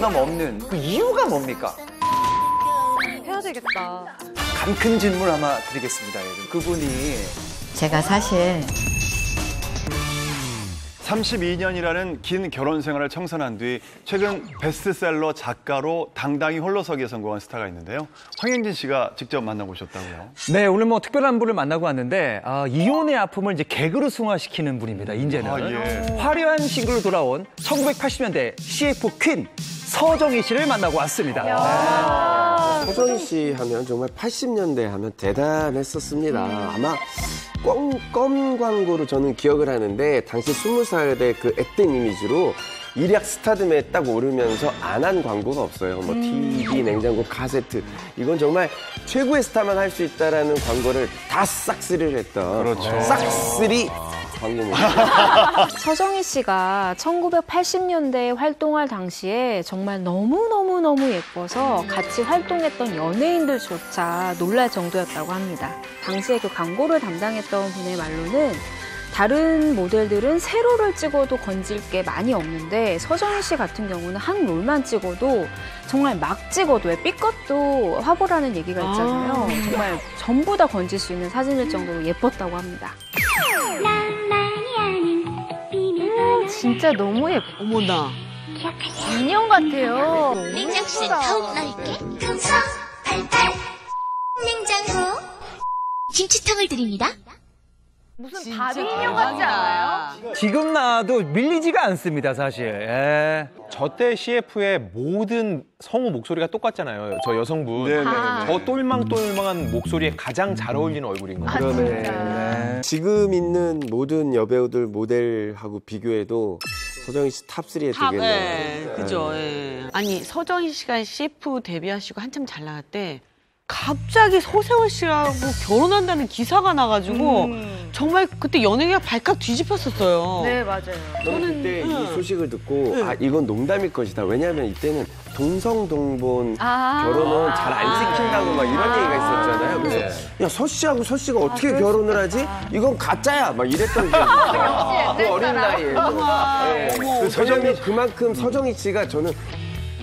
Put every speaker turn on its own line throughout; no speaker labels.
먹는 그 이유가 뭡니까?
해야 되겠다.
간 큰 질문 하나 드리겠습니다. 그분이
제가 사실
32년이라는 긴 결혼 생활을 청산한 뒤 최근 베스트셀러 작가로 당당히 홀로서기에 성공한 스타가 있는데요. 황현진 씨가 직접 만나보셨다고요?
네, 오늘 뭐 특별한 분을 만나고 왔는데 이혼의 아픔을 이제 개그로 승화시키는 분입니다. 이제는 화려한 싱글로 돌아온 1980년대 CF 퀸 서정희 씨를 만나고 왔습니다.
서정희 씨 하면 정말 80년대 하면 대단했었습니다. 아마 껌 광고로 저는 기억을 하는데 당시 20살 때 그 앳된 이미지로 일약 스타덤에 딱 오르면서 안 한 광고가 없어요. 뭐 TV, 냉장고, 카세트. 이건 정말 최고의 스타만 할 수 있다라는 광고를 다 싹쓸이를 했던
그렇죠.
싹쓸이 광고입니다.
서정희 씨가 1980년대에 활동할 당시에 정말 너무너무 예뻐서 같이 활동했던 연예인들조차 놀랄 정도였다고 합니다. 당시에 그 광고를 담당했던 분의 말로는 다른 모델들은 세로를 찍어도 건질 게 많이 없는데 서정희 씨 같은 경우는 한 롤만 찍어도 정말 막 찍어도 왜 B컷도 화보라는 얘기가 있잖아요. 정말 전부 다 건질 수 있는 사진일 정도로 예뻤다고 합니다. 진짜 너무 예뻐.
어머나.
인형 같아요.
냉장실 더욱 넓게 금성 88 냉장고 김치통을 드립니다.
무슨 바비 인형 같지 않아요?
지금 나와도 밀리지가 않습니다, 사실. 예.
저때 CF의 모든 성우 목소리가 똑같잖아요. 저 여성분.
네네.
저 똘망똘망한 목소리에 가장 잘 어울리는 얼굴인 거예요.
네.
지금 있는 모든 여배우들 모델하고 비교해도 서정희 씨 탑3에 들겠네요.
네, 그죠. 예. 아니, 서정희 씨가 CF 데뷔하시고 한참 잘 나갈 때 갑자기 서세원 씨하고 결혼한다는 기사가 나가지고 정말 그때 연예계가 발칵 뒤집혔었어요.
네, 맞아요.
저는 그때 이 소식을 듣고 이건 농담일 것이다. 왜냐하면 이때는 동성동본 결혼은 잘 안 시킨다고 막 이런 얘기가 있었잖아요. 그래서 야, 서 씨하고 서 씨가 어떻게 결혼을 하지? 이건 가짜야! 막 이랬던 기억이 있어요. 그 어린 나이에. 왜냐면 그만큼 서정희 씨가 저는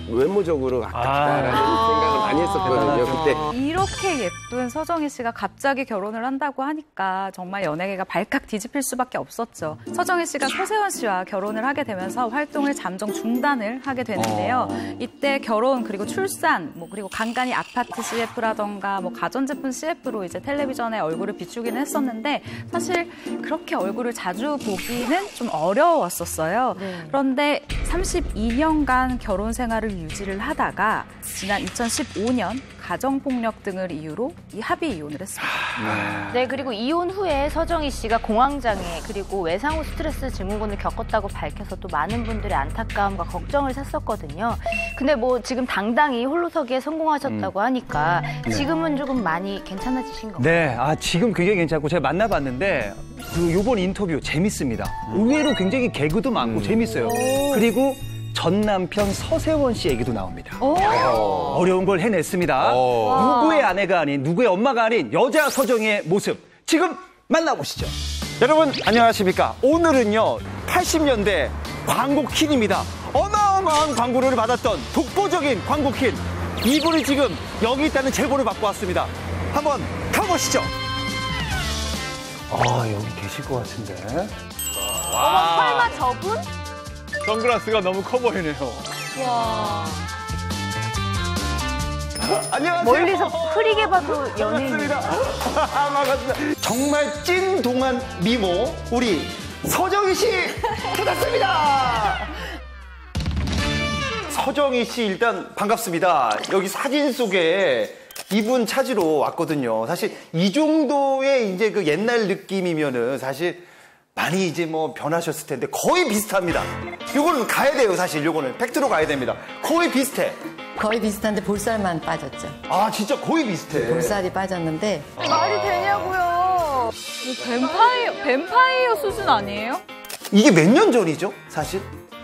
외모적으로 아깝다라는 생각을 많이 했었거든요. 그때
이렇게 예쁜 서정희 씨가 갑자기 결혼을 한다고 하니까 정말 연예계가 발칵 뒤집힐 수밖에 없었죠. 서정희 씨가 서세원 씨와 결혼을 하게 되면서 활동을 잠정 중단을 하게 되는데요. 이때 결혼 그리고 출산 그리고 간간히 아파트 CF라던가 가전제품 CF로 이제 텔레비전에 얼굴을 비추기는 했었는데 사실 그렇게 얼굴을 자주 보기는 좀 어려웠었어요. 그런데 32년간 결혼 생활을 유지를 하다가 지난 2015년 가정폭력 등을 이유로 합의 이혼을 했습니다.
네, 그리고 이혼 후에 서정희 씨가 공황장애 그리고 외상후 스트레스 증후군을 겪었다고 밝혀서 또 많은 분들의 안타까움과 걱정을 샀었거든요. 근데 지금 당당히 홀로서기에 성공하셨다고 하니까 지금은 조금 많이 괜찮아지신 건가요?
네, 지금 굉장히 괜찮고 제가 만나봤는데 요번 인터뷰 재밌습니다. 의외로 굉장히 개그도 많고 재밌어요. 그리고 전 남편 서세원 씨 얘기도 나옵니다. 어려운 걸 해냈습니다. 누구의 아내가 아닌 누구의 엄마가 아닌 여자 서정희의 모습 지금 만나보시죠. 여러분 안녕하십니까. 오늘은요 80년대 광고 퀸입니다. 어마어마한 광고를 받았던 독보적인 광고 퀸. 이분이 지금 여기 있다는 제보를 받고 왔습니다. 한번 가보시죠. 여기 계실 것 같은데.
설마 저분?
선글라스가 너무 커 보이네요.
와.
안녕하세요.
멀리서 흐리게 봐도 연예인.
반갑습니다. 정말 찐 동안 미모 우리 서정희 씨 찾았습니다. 서정희 씨 일단 반갑습니다. 여기 사진 속에 이분 찾으러 왔거든요. 사실 이 정도의 이제 그 옛날 느낌이면은 사실 많이 이제 변하셨을 텐데 거의 비슷합니다. 요거는 가야 돼요, 사실. 요거는 팩트로 가야 됩니다. 거의 비슷해.
거의 비슷한데 볼살만 빠졌죠.
진짜 거의 비슷해.
볼살이 빠졌는데
말이 되냐고요. 뱀파이어 수준 아니에요?
이게 몇 년 전이죠, 사실?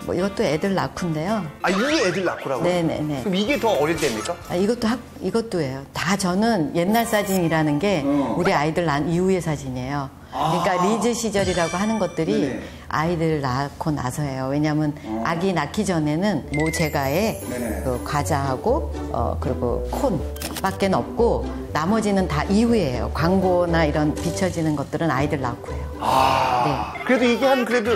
뭐 이것도 애들 낳고인데요.
아, 이게 애들 낳고라고요?
네네네.
그럼 이게 더 어릴 때입니까?
아, 이것도예요. 다 저는 옛날 사진이라는 게 우리 아이들 낳은 이후의 사진이에요. 그러니까 리즈 시절이라고 하는 것들이
네네.
아이들 낳고 나서예요. 왜냐하면 아기 낳기 전에는 모제가에 그 과자하고 그리고 콘밖에 없고 나머지는 다 이후예요. 광고나 이런 비춰지는 것들은 아이들 낳고예요. 네.
그래도 이게 한 그래도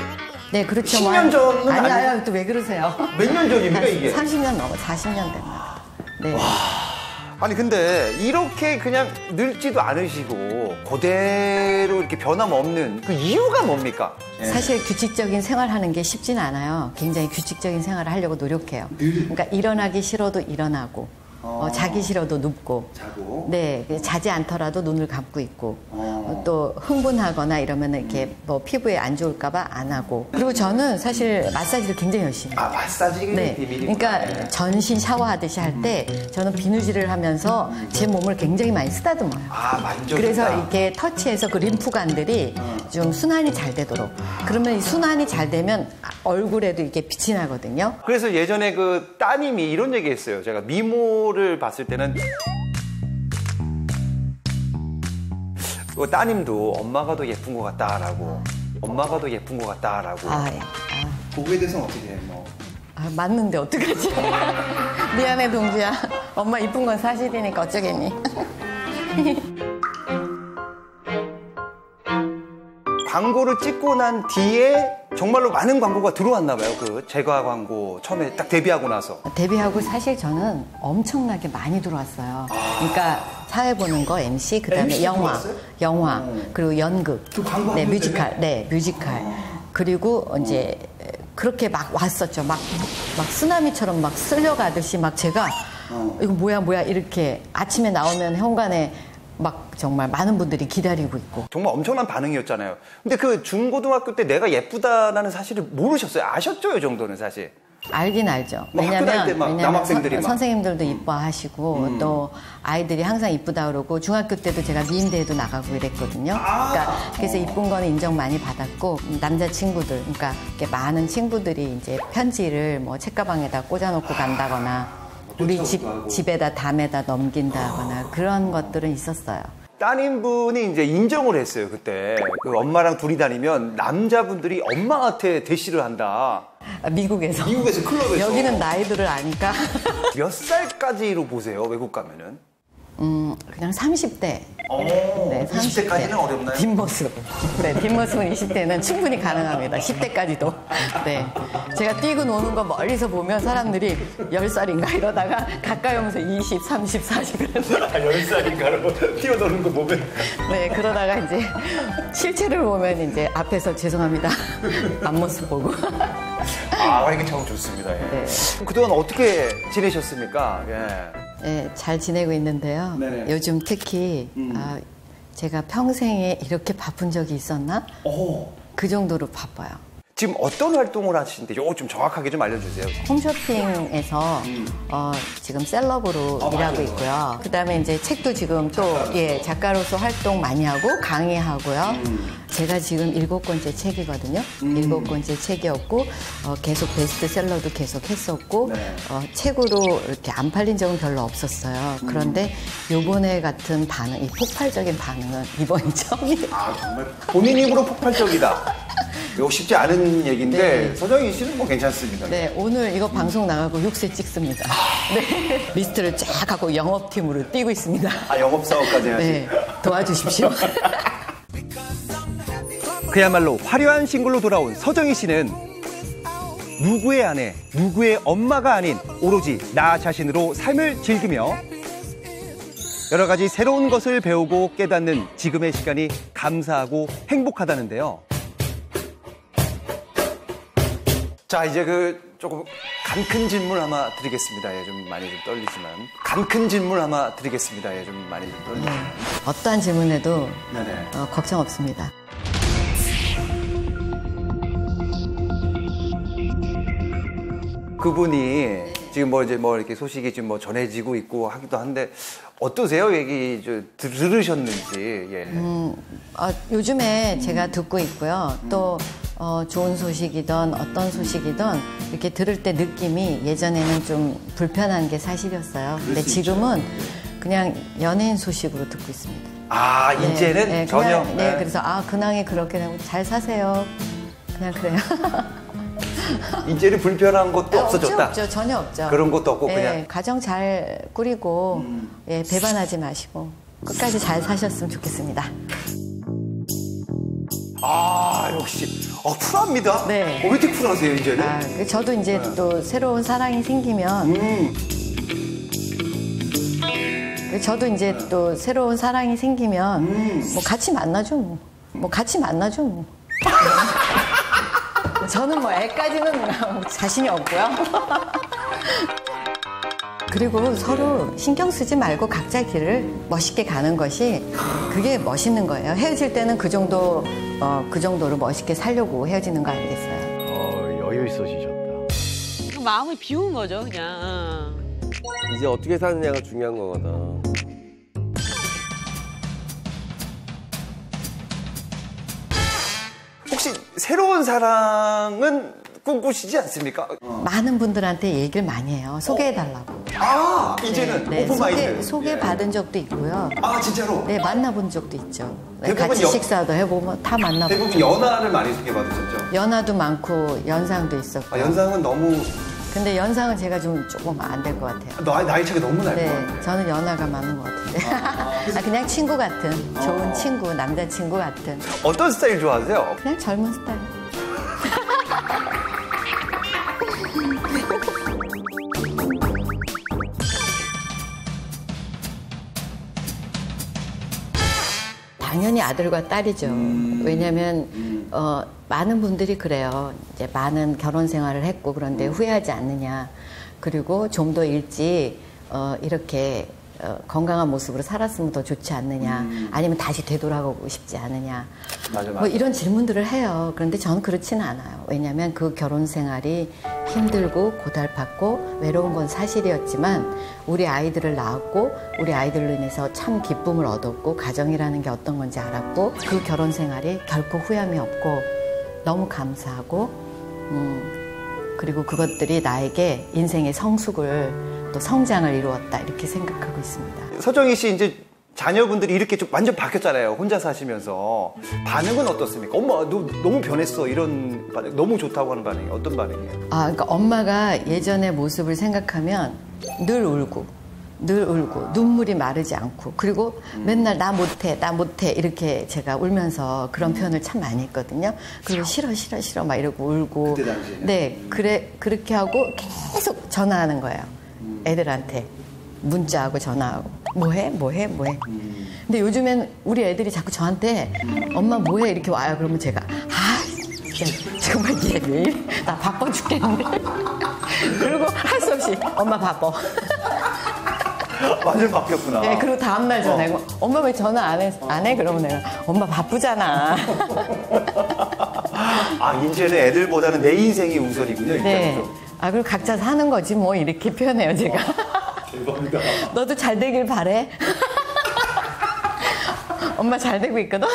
네, 그렇죠.
10년 전은
아니요, 또 왜 그러세요?
몇 년 전입니까, 이게?
30년 넘어, 40년 됐나 보다. 네.
아니 근데 이렇게 그냥 늙지도 않으시고 그대로 이렇게 변함없는 그 이유가 뭡니까?
사실 규칙적인 생활하는 게 쉽진 않아요. 굉장히 규칙적인 생활을 하려고 노력해요. 그러니까 일어나기 싫어도 일어나고, 자기 싫어도 눕고,
자고.
네, 자지 않더라도 눈을 감고 있고, 또 흥분하거나 이러면 이렇게 뭐 피부에 안 좋을까봐 안 하고. 그리고 저는 사실 마사지를 굉장히 열심히 해요.
아, 마사지가
네,
비밀이구나.
그러니까 전신 샤워하듯이 할 때 저는 비누질을 하면서 제 몸을 굉장히 많이 쓰다듬어요.
아, 만져준다.
그래서 이렇게 터치해서 그 림프관들이 좀 순환이 잘 되도록. 그러면 이 순환이 잘 되면 얼굴에도 이렇게 빛이 나거든요.
그래서 예전에 그 따님이 이런 얘기 했어요. 제가 미모를 봤을 때는 그 따님도 엄마가 더 예쁜 것 같다라고. 엄마가 더 예쁜 것 같다라고.
아, 예.
그거에 대해서는 어떻게 해? 뭐.
맞는데 어떡하지? 미안해, 동주야. 엄마 이쁜 건 사실이니까 어쩌겠니?
광고를 찍고 난 뒤에 정말로 많은 광고가 들어왔나 봐요. 그 제과 광고 처음에 딱 데뷔하고 나서.
데뷔하고 사실 저는 엄청나게 많이 들어왔어요. 그러니까 사회 보는 거 MC, 그다음에
MC
영화,
들어왔어요?
영화, 그리고 연극,
그 광고
네,
한
뮤지컬, 네, 뮤지컬. 그리고 이제 그렇게 막 왔었죠. 막 쓰나미처럼 막 쓸려가듯이 막 제가 이거 뭐야 이렇게 아침에 나오면 현관에 막 정말 많은 분들이 기다리고 있고.
정말 엄청난 반응이었잖아요. 근데 그 중고등학교 때 내가 예쁘다라는 사실을 모르셨어요? 아셨죠? 이 정도는 사실.
알긴 알죠.
뭐 학교 다닐 때 막
왜냐면
남학생들이 막.
선생님들도 이뻐하시고 또 아이들이 항상 이쁘다 그러고 중학교 때도 제가 미인대회도 나가고 이랬거든요. 그러니까 그래서 이쁜 거는 인정 많이 받았고 남자 친구들, 그러니까 이렇게 많은 친구들이 이제 편지를 뭐 책가방에다 꽂아놓고 간다거나 우리 집에다 담에다 넘긴다거나 그런 것들은 있었어요.
따님분이 이제 인정을 했어요, 그때. 그 엄마랑 둘이 다니면 남자분들이 엄마한테 대시를 한다.
미국에서
클럽에서.
여기는 나이들을 아니까.
몇 살까지로 보세요, 외국 가면은?
그냥 30대. 네,
20대까지는 어렵나요?
뒷모습. 네, 뒷모습은 20대는 충분히 가능합니다. 10대까지도. 네. 제가 뛰고 노는 거 멀리서 보면 사람들이 10살인가 이러다가 가까이 오면서 20, 30, 40 그러는데.
10살인가로 뛰어노는 거 보면.
네, 그러다가 이제 실체를 보면 이제 앞에서 죄송합니다. 앞모습 보고.
아, 이게 참 좋습니다. 예.
네.
그동안 어떻게 지내셨습니까? 예.
네, 잘 지내고 있는데요.
네네.
요즘 특히 제가 평생에 이렇게 바쁜 적이 있었나? 그 정도로 바빠요.
지금 어떤 활동을 하시는데 요거 좀 정확하게 좀 알려주세요.
홈쇼핑에서 지금 셀럽으로 일하고 있고요. 그다음에 이제 책도 지금 또 작가로서 활동 많이 하고 강의하고요. 제가 지금 7권째 책이거든요. 7권째 책이었고 계속 베스트셀러도 계속 했었고 책으로 이렇게 안 팔린 적은 별로 없었어요. 그런데 요번에 같은 반응, 이 폭발적인 반응은 이번이 처음이에요.
아, 정말 본인 입으로 폭발적이다. 이거 쉽지 않은 얘기인데
네.
서정희 씨는 뭐 괜찮습니다.
네, 오늘 이거 방송 나가고 6세 찍습니다. 네, 리스트를 쫙 하고 영업팀으로 뛰고 있습니다.
아, 영업사업까지 하시.
네, 도와주십시오.
그야말로 화려한 싱글로 돌아온 서정희 씨는 누구의 아내, 누구의 엄마가 아닌 오로지 나 자신으로 삶을 즐기며 여러 가지 새로운 것을 배우고 깨닫는 지금의 시간이 감사하고 행복하다는데요.
자, 이제 그 조금 간 큰 질문 하나 드리겠습니다. 예, 좀 많이 좀 떨리지만. 간 큰 질문 하나 드리겠습니다. 예, 좀 많이 좀 떨리지만.
어떠한 질문에도
네네.
걱정 없습니다.
그분이 지금 뭐 이제 뭐 이렇게 소식이 좀 뭐 전해지고 있고 하기도 한데 어떠세요? 얘기 들으셨는지. 예.
요즘에 제가 듣고 있고요. 또 좋은 소식이든 어떤 소식이든 이렇게 들을 때 느낌이 예전에는 좀 불편한 게 사실이었어요. 근데 지금은 그냥 연예인 소식으로 듣고 있습니다.
아, 이제는
네,
전혀.
그냥, 네, 그래서 근황이 그렇게 되고 잘 사세요. 그냥 그래요.
이제는 불편한 것도 없어졌다.
없죠, 전혀 없죠.
그런 것도 없고
네,
그냥.
가정 잘 꾸리고 예, 배반하지 마시고 끝까지 잘 사셨으면 좋겠습니다.
아, 역시. 쿨합니다.
네.
왜 이렇게 쿨하세요, 이제는?
저도 이제 또 새로운 사랑이 생기면 저도 이제 또 새로운 사랑이 생기면 뭐 같이 만나죠. 뭐 같이 만나죠. 저는 뭐 애까지는 자신이 없고요. 그리고 서로 신경 쓰지 말고 각자 길을 멋있게 가는 것이 그게 멋있는 거예요. 헤어질 때는 그 정도로 멋있게 살려고 헤어지는 거 아니겠어요?
여유 있어지셨다.
마음을 비운 거죠, 그냥.
이제 어떻게 사느냐가 중요한 거거든.
혹시 새로운 사랑은 꿈꾸시지 않습니까?
많은 분들한테 얘기를 많이 해요. 소개해달라고.
아, 이제는 오픈마인드.
소개받은 적도 있고요.
아, 진짜로?
네, 만나본 적도 있죠.
대부분
같이 식사도 해보면 다 만나보죠.
대부분 연하를 많이 소개받으셨죠?
연하도 많고 연상도 있었고.
연상은 너무.
근데 연상은 제가 조금 안 될 것 같아요.
나이 차가 너무 날 것 같아요.
저는 연하가 많은 것 같은데. 그냥 친구 같은, 좋은 친구, 남자친구 같은.
어떤 스타일 좋아하세요?
그냥 젊은 스타일. 당연히 아들과 딸이죠. 왜냐하면 많은 분들이 그래요. 이제 많은 결혼 생활을 했고 그런데 후회하지 않느냐. 그리고 좀 더 일찍 이렇게 건강한 모습으로 살았으면 더 좋지 않느냐. 아니면 다시 되돌아가고 싶지 않느냐.
맞아.
뭐 이런 질문들을 해요. 그런데 저는 그렇지는 않아요. 왜냐하면 그 결혼 생활이 힘들고 고달팠고 외로운 건 사실이었지만 우리 아이들을 낳았고 우리 아이들로 인해서 참 기쁨을 얻었고 가정이라는 게 어떤 건지 알았고 그 결혼 생활이 결코 후회함이 없고 너무 감사하고 그리고 그것들이 나에게 인생의 성숙을 또 성장을 이루었다 이렇게 생각하고 있습니다.
서정희 씨 이제 자녀분들이 이렇게 좀 완전 바뀌었잖아요. 혼자 사시면서. 반응은 어떻습니까? 엄마, 너 너무 변했어. 이런 반응. 너무 좋다고 하는 반응이 어떤 반응이에요?
그러니까 엄마가 예전의 모습을 생각하면 늘 울고 눈물이 마르지 않고 그리고 맨날 나 못해 이렇게 제가 울면서 그런 표현을 참 많이 했거든요. 그리고 싫어 막 이러고 울고.
그때 당시에.
네, 그렇게 하고 계속 전화하는 거예요. 애들한테 문자하고 전화하고 뭐해. 근데 요즘엔 우리 애들이 자꾸 저한테 엄마 뭐해 이렇게 와요. 그러면 제가 정말 얘 왜 이래? 나 바빠 죽겠는데. 그리고 할 수 없이 엄마 바빠.
완전 바뀌었구나.
네, 그리고 다음날 전화하고 엄마 왜 전화 안 해? 그러면 내가 엄마 바쁘잖아.
이제는 애들보다는 내 인생이 우선이군요.
네. 그리고 각자 사는 거지 뭐 이렇게 표현해요 제가.
대박이다.
너도 잘 되길 바래. 엄마 잘 되고 있거든.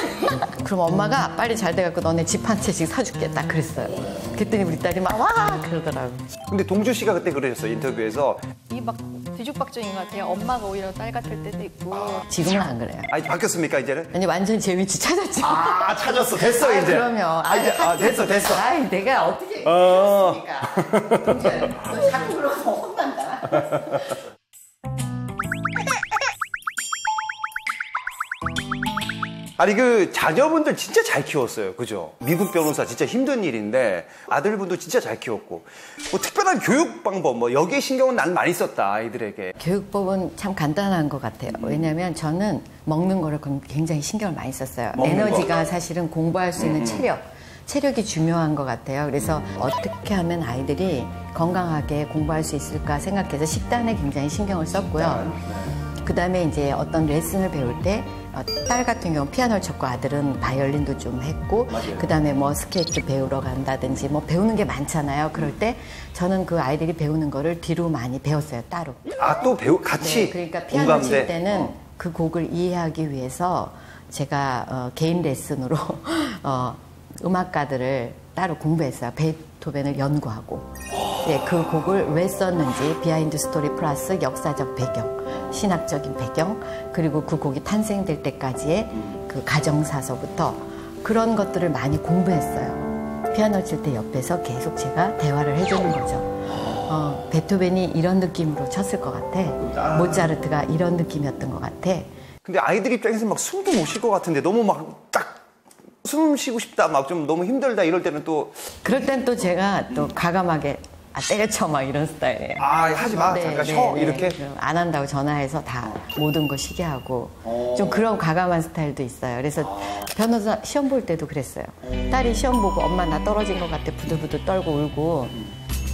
그럼 엄마가 빨리 잘 돼갖고 너네 집 한 채씩 사줄게 딱 그랬어요. 그랬더니 우리 딸이 막 와 그러더라고.
근데 동주 씨가 그때 그러셨어요. 인터뷰에서.
이 막 뒤죽박죽인 것 같아요. 엄마가 오히려 딸 같을 때도 있고.
지금은 안 그래요.
바뀌었습니까 이제는?
아니 완전 제 위치 찾았지.
찾았어. 됐어 이제.
그럼요.
됐어.
내가 어떻게 했습니까? 동주야, 너 자꾸 그러서 혼난다.
아니 그 자녀분들 진짜 잘 키웠어요. 그죠? 미국 변호사 진짜 힘든 일인데 아들분도 진짜 잘 키웠고 뭐 특별한 교육 방법 뭐 여기에 신경은 난 많이 썼다 아이들에게.
교육법은 참 간단한 것 같아요. 왜냐하면 저는 먹는 거를 굉장히 신경을 많이 썼어요. 에너지가 사실은 공부할 수 있는 체력이 중요한 것 같아요. 그래서 어떻게 하면 아이들이 건강하게 공부할 수 있을까 생각해서 식단에 굉장히 신경을 썼고요. 그다음에 이제 어떤 레슨을 배울 때 딸 같은 경우는 피아노를 쳤고 아들은 바이올린도 좀 했고 그다음에 뭐 스케이트 배우러 간다든지 뭐 배우는 게 많잖아요. 그럴 때 저는 그 아이들이 배우는 거를 뒤로 많이 배웠어요. 따로.
또 같이.
네, 그러니까 피아노 칠 때는 그 곡을 이해하기 위해서 제가 개인 레슨으로 음악가들을 따로 공부했어요. 베토벤을 연구하고. 예, 그 곡을 왜 썼는지 비하인드 스토리 플러스 역사적 배경, 신학적인 배경, 그리고 그 곡이 탄생될 때까지의 그 가정사서부터 그런 것들을 많이 공부했어요. 피아노 칠 때 옆에서 계속 제가 대화를 해주는 거죠. 베토벤이 이런 느낌으로 쳤을 것 같아. 모차르트가 이런 느낌이었던 것 같아.
근데 아이들 입장에서 막 숨도 못 쉴 것 같은데 너무 막 딱 숨 쉬고 싶다, 막 좀 너무 힘들다 이럴 때는 또
그럴 땐 또 제가 또 과감하게 때려쳐 막 이런 스타일이에요.
하지 마, 잠깐 쉬어 이렇게
안 한다고 전화해서 다 모든 거 쉬게 하고 좀 그런 과감한 스타일도 있어요. 그래서 변호사 시험 볼 때도 그랬어요. 딸이 시험 보고 엄마 나 떨어진 것 같아 부들부들 떨고 울고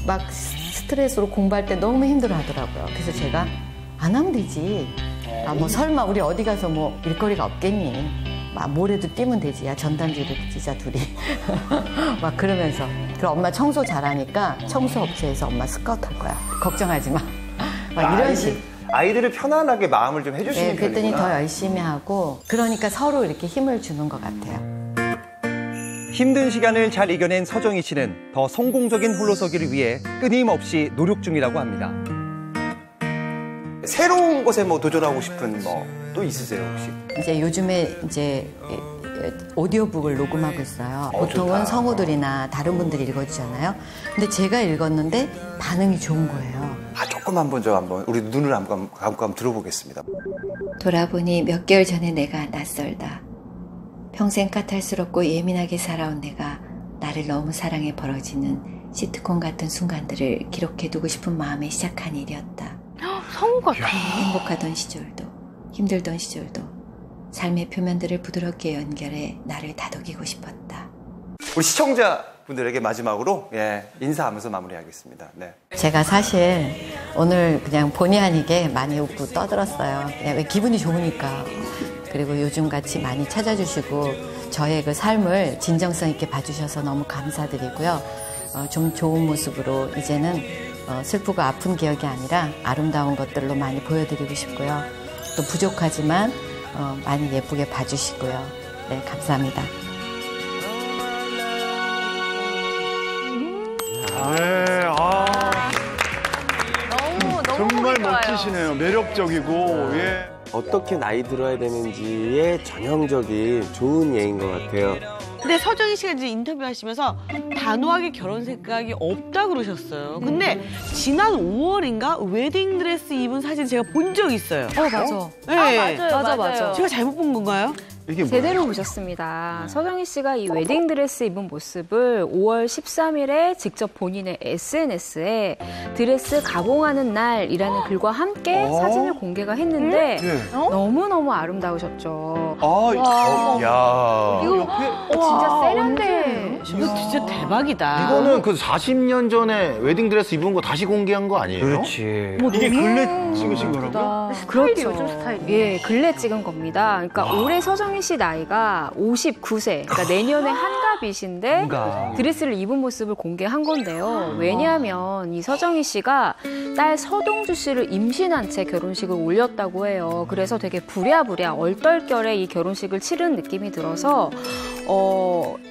막 스트레스로 공부할 때 너무 힘들어 하더라고요. 그래서 제가 안 하면 되지. 뭐 설마 우리 어디 가서 뭐 일거리가 없겠니? 막 모래도 뛰면 되지. 야 전단지도 뛰자 둘이. 막 그러면서 그럼 엄마 청소 잘하니까 청소업체에서 엄마 스카우트 할 거야. 걱정하지 마. 막 이런 식.
아이들을 편안하게 마음을 좀 해주시는 편이구나.
그랬더니 더 열심히 하고 그러니까 서로 이렇게 힘을 주는 것 같아요.
힘든 시간을 잘 이겨낸 서정희 씨는 더 성공적인 홀로서기를 위해 끊임없이 노력 중이라고 합니다.
새로운 것에 뭐 도전하고 싶은 뭐 또 있으세요 혹시?
이제 요즘에 이제 오디오북을 녹음하고 있어요. 보통은
좋다.
성우들이나 다른 분들이 읽어주잖아요. 근데 제가 읽었는데 반응이 좋은 거예요.
조금 한번 우리 눈을 감고 한번 들어보겠습니다.
돌아보니 몇 개월 전에 내가 낯설다. 평생 까탈스럽고 예민하게 살아온 내가 나를 너무 사랑해 벌어지는 시트콤 같은 순간들을 기록해두고 싶은 마음에 시작한 일이었다.
성우 같아.
행복하던 시절도 힘들던 시절도 삶의 표면들을 부드럽게 연결해 나를 다독이고 싶었다.
우리 시청자분들에게 마지막으로 인사하면서 마무리하겠습니다. 네.
제가 사실 오늘 그냥 본의 아니게 많이 웃고 떠들었어요. 그냥 왜 기분이 좋으니까. 그리고 요즘같이 많이 찾아주시고 저의 그 삶을 진정성 있게 봐주셔서 너무 감사드리고요. 좀 좋은 모습으로 이제는 슬프고 아픈 기억이 아니라 아름다운 것들로 많이 보여드리고 싶고요. 또 부족하지만 많이 예쁘게 봐주시고요. 네, 감사합니다.
너무
정말
좋아요.
멋지시네요. 매력적이고. 예.
어떻게 나이 들어야 되는지의 전형적인 좋은 예인 것 같아요.
근데 서정희 씨가 이제 인터뷰하시면서 단호하게 결혼 생각이 없다 그러셨어요. 근데 지난 5월인가 웨딩드레스 입은 사진 제가 본 적 있어요.
맞아.
네.
맞아.
제가 잘못 본 건가요?
이게
제대로 보셨습니다. 서정희 씨가 이 웨딩드레스 입은 모습을 5월 13일에 직접 본인의 SNS에 드레스 가공하는 날이라는 글과 함께 사진을 공개가 했는데 너무너무 아름다우셨죠.
야.
이거 진짜 세련돼.
이거 진짜 대박이다.
이거는 그 40년 전에 웨딩드레스 입은 거 다시 공개한 거 아니에요?
그렇지.
이게 근래 찍으신 거라고요?
그렇죠.
요즘 스타일이에요.
예, 근래 찍은 겁니다. 그러니까 올해 서정희 씨 나이가 59세, 그러니까 내년에 한갑이신데 드레스를 입은 모습을 공개한 건데요. 왜냐하면 이 서정희 씨가 딸 서동주 씨를 임신한 채 결혼식을 올렸다고 해요. 그래서 되게 부랴부랴 얼떨결에 이 결혼식을 치른 느낌이 들어서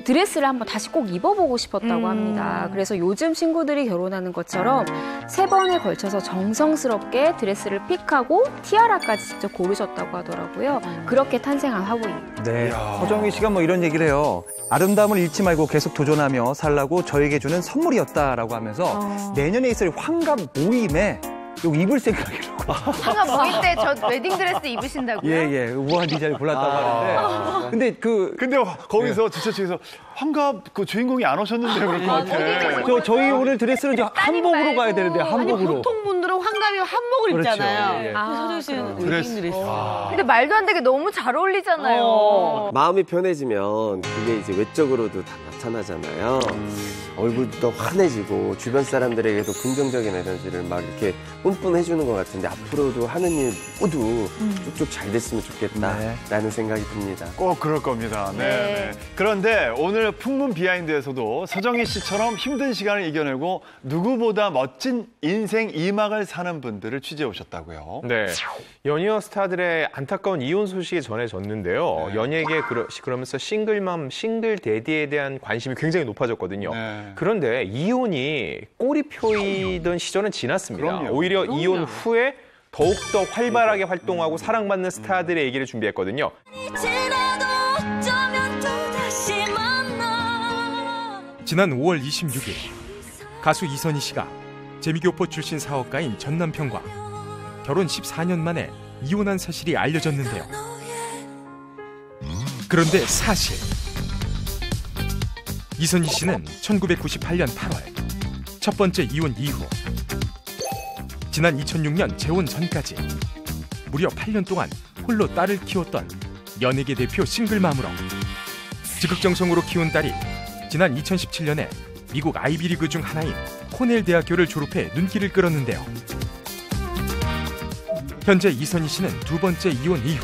드레스를 한번 다시 꼭 입어보고 싶었다고 합니다. 그래서 요즘 친구들이 결혼하는 것처럼 3번에 걸쳐서 정성스럽게 드레스를 픽하고 티아라까지 직접 고르셨다고 하더라고요. 그렇게 탄생한 화보입니다.
네, 서정희 씨가 뭐 이런 얘기를 해요. 아름다움을 잃지 말고 계속 도전하며 살라고 저에게 주는 선물이었다라고 하면서 내년에 있을 환갑 모임에 이거 입을 생각이라고.
한가 모임 때 저 웨딩드레스 입으신다고요?
예, 우아한 디자인을 골랐다고 하는데. 근데
거기서 지처측에서 환갑 그 주인공이 안 오셨는데 그럴 것 같아.
저희 오늘 드레스는 한복으로 가야 되는데 한복으로.
보통 분들은 환갑이면 한복을
그렇죠,
입잖아요.
예.
서정희 씨는 웨딩드레스.
근데 말도 안 되게 너무 잘 어울리잖아요.
마음이 편해지면 그게 이제 외적으로도 다 나타나잖아요. 얼굴도 더 환해지고 주변 사람들에게도 긍정적인 에너지를 막 이렇게 뿜뿜 해주는 것 같은데 앞으로도 하는 일 모두 쭉쭉 잘 됐으면 좋겠다라는 생각이 듭니다.
꼭 그럴 겁니다. 네. 그런데 오늘 풍문 비하인드에서도 서정희 씨처럼 힘든 시간을 이겨내고 누구보다 멋진 인생 2막을 사는 사는 분들을 취재해 오셨다고요.
네, 연이어 스타들의 안타까운 이혼 소식이 전해졌는데요.
네.
연예계 그러면서 싱글맘, 싱글데디에 대한 관심이 굉장히 높아졌거든요.
네.
그런데 이혼이 꼬리표이던 시절은 지났습니다.
그럼요.
오히려 이혼 후에 더욱더 활발하게 활동하고 사랑받는 스타들의 얘기를 준비했거든요.
지난 5월 26일 가수 이선희 씨가 재미교포 출신 사업가인 전 남편과 결혼 14년 만에 이혼한 사실이 알려졌는데요. 그런데 사실 이선희 씨는 1998년 8월 첫 번째 이혼 이후 지난 2006년 재혼 전까지 무려 8년 동안 홀로 딸을 키웠던 연예계 대표 싱글맘으로 지극정성으로 키운 딸이 지난 2017년에 미국 아이비리그 중 하나인 코넬 대학교를 졸업해 눈길을 끌었는데요. 현재 이선희 씨는 두 번째 이혼 이후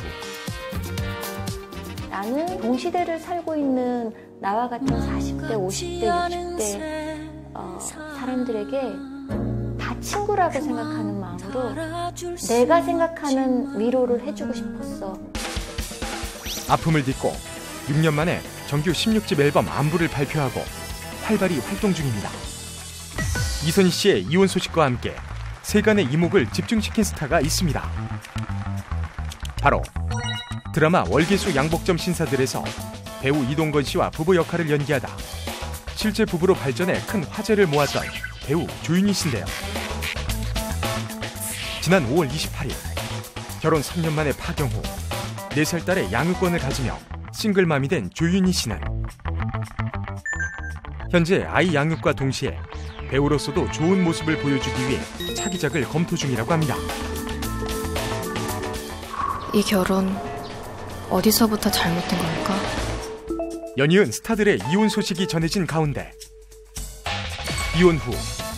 나는 동시대를 살고 있는 나와 같은 40대, 50대, 60대 사람들에게 다 친구라고 생각하는 마음으로 내가 생각하는 위로를 해주고 싶었어.
아픔을 딛고 6년 만에 정규 16집 앨범 안부를 발표하고 활발히 활동 중입니다. 이선희 씨의 이혼 소식과 함께 세간의 이목을 집중시킨 스타가 있습니다. 바로 드라마 월계수 양복점 신사들에서 배우 이동건 씨와 부부 역할을 연기하다 실제 부부로 발전해 큰 화제를 모았던 배우 조윤희 씨인데요. 지난 5월 28일 결혼 3년 만에 파경 후 4살 딸의 양육권을 가지며 싱글맘이 된 조윤희 씨는 현재 아이 양육과 동시에 배우로서도 좋은 모습을 보여주기 위해 차기작을 검토 중이라고 합니다.
이 결혼 어디서부터 잘못된 걸까?
연이은 스타들의 이혼 소식이 전해진 가운데 이혼 후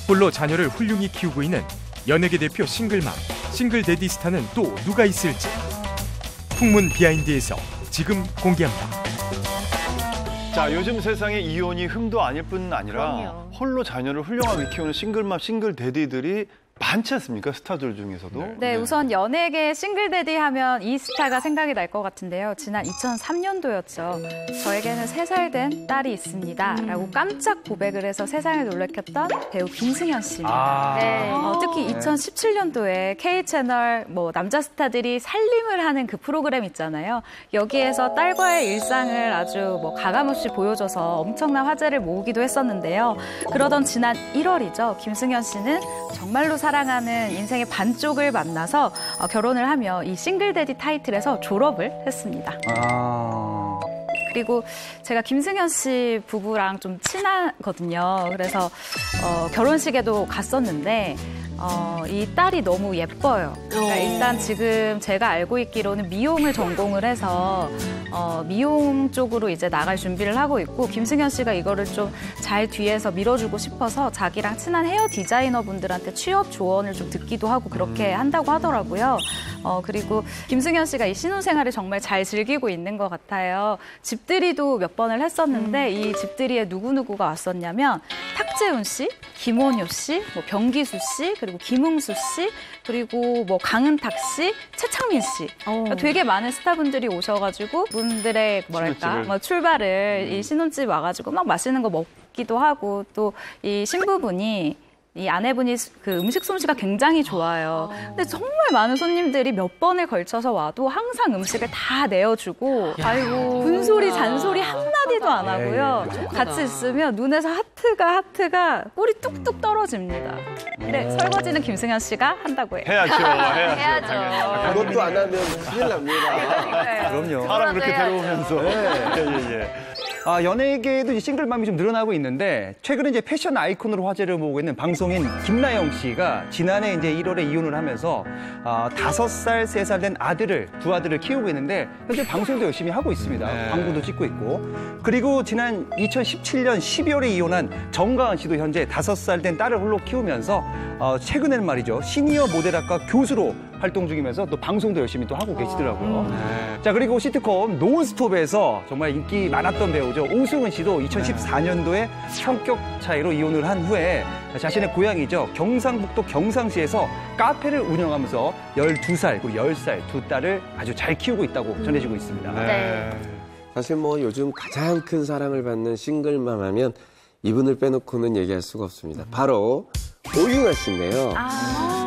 홀로 자녀를 훌륭히 키우고 있는 연예계 대표 싱글맘, 싱글데디 스타는 또 누가 있을지 풍문 비하인드에서 지금 공개합니다.
자, 요즘 세상에 이혼이 흠도 아닐 뿐 아니라
그럼요.
홀로 자녀를 훌륭하게 키우는 싱글맘, 싱글데디들이 많지 않습니까? 스타들 중에서도.
네, 우선 연예계 싱글데디 하면 이 스타가 생각이 날 것 같은데요. 지난 2003년도였죠. 저에게는 3살 된 딸이 있습니다. 라고 깜짝 고백을 해서 세상을 놀래켰던 배우 김승현 씨입니다. 네, 특히 2017년도에 K채널 남자 스타들이 살림을 하는 그 프로그램 있잖아요. 여기에서 딸과의 일상을 아주 가감없이 보여줘서 엄청난 화제를 모으기도 했었는데요. 그러던 지난 1월이죠. 김승현 씨는 정말로 사랑하는 인생의 반쪽을 만나서 결혼을 하며 이 싱글데디 타이틀에서 졸업을 했습니다. 그리고 제가 김승현 씨 부부랑 좀 친하거든요. 그래서 결혼식에도 갔었는데 이 딸이 너무 예뻐요. 그러니까 일단 지금 제가 알고 있기로는 미용을 전공을 해서 미용 쪽으로 이제 나갈 준비를 하고 있고 김승현 씨가 이거를 좀 잘 뒤에서 밀어주고 싶어서 자기랑 친한 헤어 디자이너 분들한테 취업 조언을 좀 듣기도 하고 그렇게 한다고 하더라고요. 그리고 김승현 씨가 이 신혼생활을 정말 잘 즐기고 있는 것 같아요. 집들이도 몇 번을 했었는데 이 집들이에 누구누구가 왔었냐면 탁재훈 씨, 김원효 씨, 병기수 씨, 그리고 김웅수 씨, 그리고 강은탁 씨, 최창민 씨. 그러니까 되게 많은 스타분들이 오셔가지고 분들의 출발을 이 신혼집 와가지고 막 맛있는 거 먹기도 하고 또 이 신부분이 이 아내분이 그 음식 솜씨가 굉장히 좋아요. 근데 정말 많은 손님들이 몇 번을 걸쳐서 와도 항상 음식을 다 내어주고 분소리, 잔소리 한마디도 안 하고요. 같이 있으면 눈에서 하트가 꿀이 뚝뚝 떨어집니다. 근데 설거지는 김승현 씨가 한다고 해요.
해야죠. 그것도 안 하면 큰일 납니다.
그럼요.
사람 그렇게 데려오면서.
연예계에도 이제 싱글맘이 좀 늘어나고 있는데 최근에 이제 패션 아이콘으로 화제를 모으고 있는 방송인 김나영 씨가 지난해 이제 1월에 이혼을 하면서 5살, 3살 된 두 아들을 키우고 있는데 현재 방송도 열심히 하고 있습니다. 광고도 찍고 있고. 그리고 지난 2017년 12월에 이혼한 정가은 씨도 현재 5살 된 딸을 홀로 키우면서 최근에는 말이죠. 시니어 모델학과 교수로 활동 중이면서 또 방송도 열심히 또 하고 계시더라고요. 자, 그리고 시트콤 논스톱에서 정말 인기 많았던 배우죠. 오승훈 씨도 2014년도에 성격 차이로 이혼을 한 후에 자신의 고향이죠. 경상북도 경상시에서 카페를 운영하면서 12살, 그리고 10살 두 딸을 아주 잘 키우고 있다고 전해지고 있습니다.
네. 사실 뭐 요즘 가장 큰 사랑을 받는 싱글맘 하면 이분을 빼놓고는 얘기할 수가 없습니다. 바로 오윤아 씨인데요.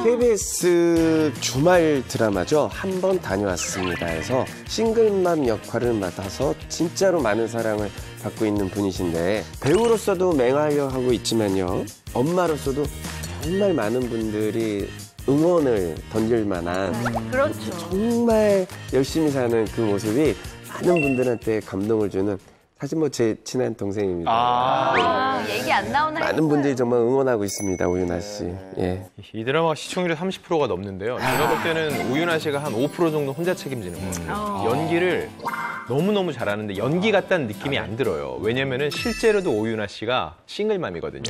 KBS 주말 드라마죠. 한번 다녀왔습니다 해서 싱글맘 역할을 맡아서 진짜로 많은 사랑을 받고 있는 분이신데 배우로서도 맹하여 하고 있지만요. 엄마로서도 정말 많은 분들이 응원을 던질 만한
그렇죠.
정말 열심히 사는 그 모습이 많은 분들한테 감동을 주는 사실 뭐 제 친한 동생입니다.
얘기 안 나오나
많은 분들이 정말 응원하고 있습니다, 오윤아 씨. 예.
이 드라마 시청률이 30%가 넘는데요. 제가 볼 때는 오윤아 씨가 한 5% 정도 혼자 책임지는 것 같아요. 연기를 너무너무 잘하는데 연기 같다는 느낌이 안 들어요. 왜냐면은 실제로도 오윤아 씨가 싱글맘이거든요.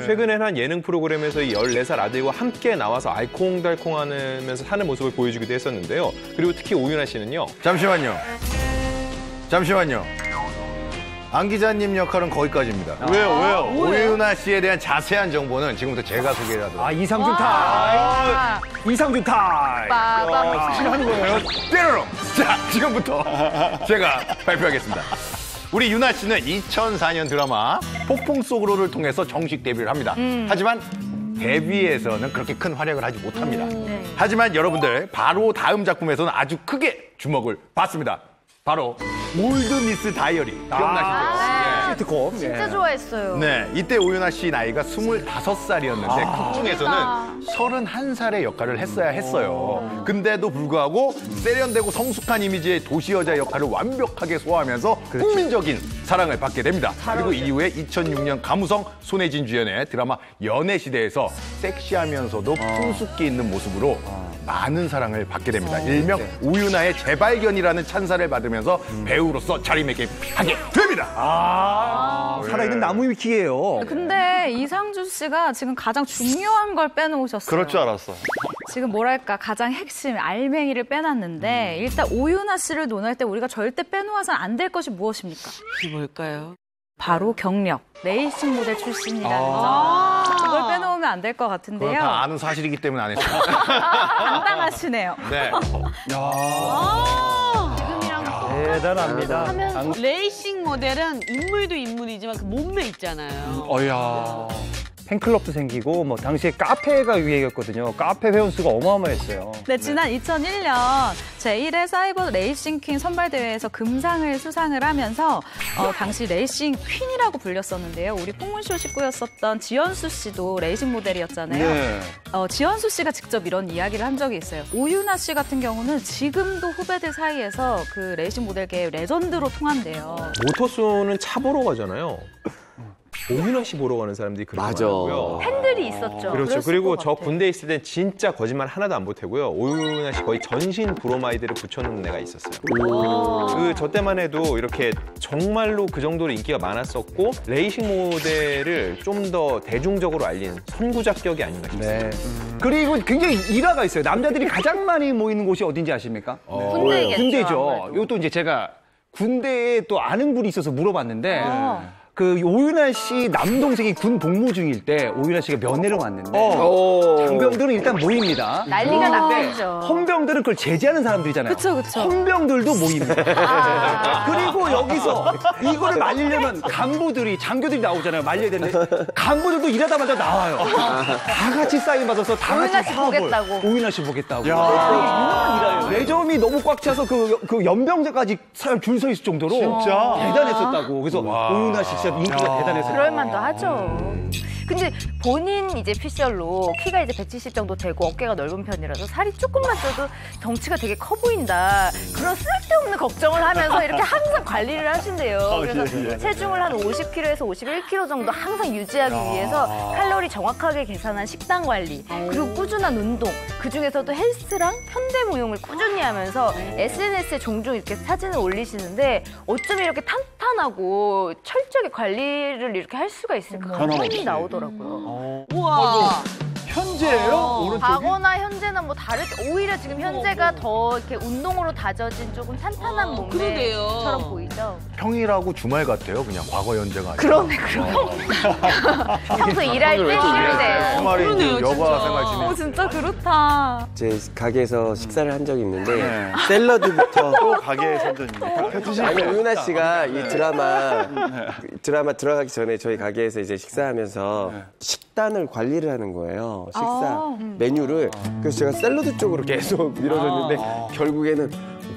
최근에는 한 예능 프로그램에서 이 14살 아들과 함께 나와서 알콩달콩하면서 사는 모습을 보여주기도 했었는데요. 그리고 특히 오윤아 씨는요.
잠시만요. 안 기자님 역할은 거기까지입니다.
왜요?
오윤아 씨에 대한 자세한 정보는 지금부터 제가 소개를 하도록.
아, 이상준 타임! 이상준 타임!
하는 거예요? 때려로! 자, 지금부터 제가 발표하겠습니다. 우리 윤아 씨는 2004년 드라마 폭풍 속으로를 통해서 정식 데뷔를 합니다. 하지만 데뷔에서는 그렇게 큰 활약을 하지 못합니다. 하지만 여러분들 바로 다음 작품에서는 아주 크게 주목을 받습니다. 바로 올드 미스 다이어리 기억나시죠?
시트콤.
진짜 좋아했어요.
네, 이때 오윤아 씨 나이가 25살이었는데 극 중에서는 31살의 역할을 했어야 했어요. 근데도 불구하고 세련되고 성숙한 이미지의 도시 여자 역할을 완벽하게 소화하면서 국민적인 사랑을 받게 됩니다. 그리고 이후에 2006년 가무성 손혜진 주연의 드라마 연애시대에서 섹시하면서도 풍숙기 있는 모습으로 많은 사랑을 받게 됩니다. 일명 오윤아의 재발견이라는 찬사를 받으면서 배우로서 자리매김하게 됩니다.
살아있는 나무 위키예요.
근데 이상준 씨가 지금 가장 중요한 걸 빼놓으셨어요.
그럴 줄 알았어.
지금 뭐랄까 가장 핵심 알맹이를 빼놨는데 일단 오윤아 씨를 논할 때 우리가 절대 빼놓아서는 안 될 것이 무엇입니까?
그게 뭘까요?
바로 경력. 레이싱 모델 출신이라는 점. 그걸 빼놓으면 안 될 것
그건
같은데요.
다 아는 사실이기 때문에 안 했어요.
당당하시네요.
네.
대단합니다.
레이싱 모델은 인물도 인물이지만 그 몸매 있잖아요.
어야. 팬클럽도 생기고 뭐 당시에 카페가 유행이었거든요. 카페 회원수가 어마어마했어요.
네, 지난 2001년 제1회 사이버 레이싱 퀸 선발대회에서 금상을 수상을 하면서 당시 레이싱 퀸이라고 불렸었는데요. 우리 풍문쇼 식구였었던 지연수 씨도 레이싱 모델이었잖아요.
네.
지연수 씨가 직접 이런 이야기를 한 적이 있어요. 오윤아 씨 같은 경우는 지금도 후배들 사이에서 그 레이싱 모델계의 레전드로 통한대요.
모터쇼는 차 보러 가잖아요. 오윤아 씨 보러 가는 사람들이 그렇게 많고요.
팬들이 있었죠.
그렇죠. 그리고 저 군대에 있을 땐 진짜 거짓말 하나도 안 보태고요. 오윤아 씨 거의 전신 브로마이드를 붙여놓는 애가 있었어요. 저 때만 해도 이렇게 정말로 그 정도로 인기가 많았었고 레이싱 모델을 좀 더 대중적으로 알린 선구자격이 아닌가 싶습니다.
네. 그리고 굉장히 일화가 있어요. 남자들이 가장 많이 모이는 곳이 어딘지 아십니까?
군대겠죠.
군대죠. 이것도 이제 제가 군대에 또 아는 분이 있어서 물어봤는데 그 오윤아 씨 남동생이 군 복무 중일 때 오윤아 씨가 면회를 왔는데 장병들은 일단 모입니다.
난리가 났죠.
헌병들은 그걸 제지하는 사람들이잖아요.
그쵸.
헌병들도 모입니다. 그리고 여기서 이거를 말리려면 간부들이 장교들이 나오잖아요. 말려야 되는데 간부들도 일하다마자 나와요. 다 같이 사인 받아서 다
오윤아
같이
씨
파업을.
보겠다고.
오윤아 씨 보겠다고. 되게 유명한 일화예요. 매점이 너무 꽉 차서 그 연병제까지 사람 줄 서 있을 정도로
진짜?
대단했었다고. 그래서 오윤아 씨 진짜 인기가 대단했어요.
그럴만도 하죠. 근데 본인 이제 피셜로 키가 이제 170 정도 되고 어깨가 넓은 편이라서 살이 조금만 쪄도 덩치가 되게 커 보인다. 그런 쓸데없는 걱정을 하면서 이렇게 항상 관리를 하신대요. 그래서 체중을 한 50kg에서 51kg 정도 항상 유지하기 위해서 칼로리 정확하게 계산한 식단 관리, 그리고 꾸준한 운동, 그중에서도 헬스랑 현대무용을 꾸준히 하면서 SNS에 종종 이렇게 사진을 올리시는데 어쩜 이렇게 탄탄하고 철저하게 관리를 이렇게 할 수가 있을까? 그런 이 나오더라고요.
우와.
현재예요? 오른쪽이?
과거나 현재는 뭐 다르게 오히려 지금 현재가 더 이렇게 운동으로 다져진 조금 탄탄한 몸매처럼 보이죠.
평일하고 주말 같아요. 그냥 과거 현재가 아니라.
그러네. 평소 일할 때 현재.
주말에 이제 여가 생활 지내.
진짜 그렇다.
제 가게에서 식사를 한 적이 있는데 샐러드부터
또 가게 선전입니다.
아니 오윤아 씨가 이 드라마 들어가기 전에 저희 가게에서 이제 식사하면서 식단을 관리를 하는 거예요. 식사 메뉴를. 그래서 제가 샐러드 쪽으로 계속 밀어줬는데 결국에는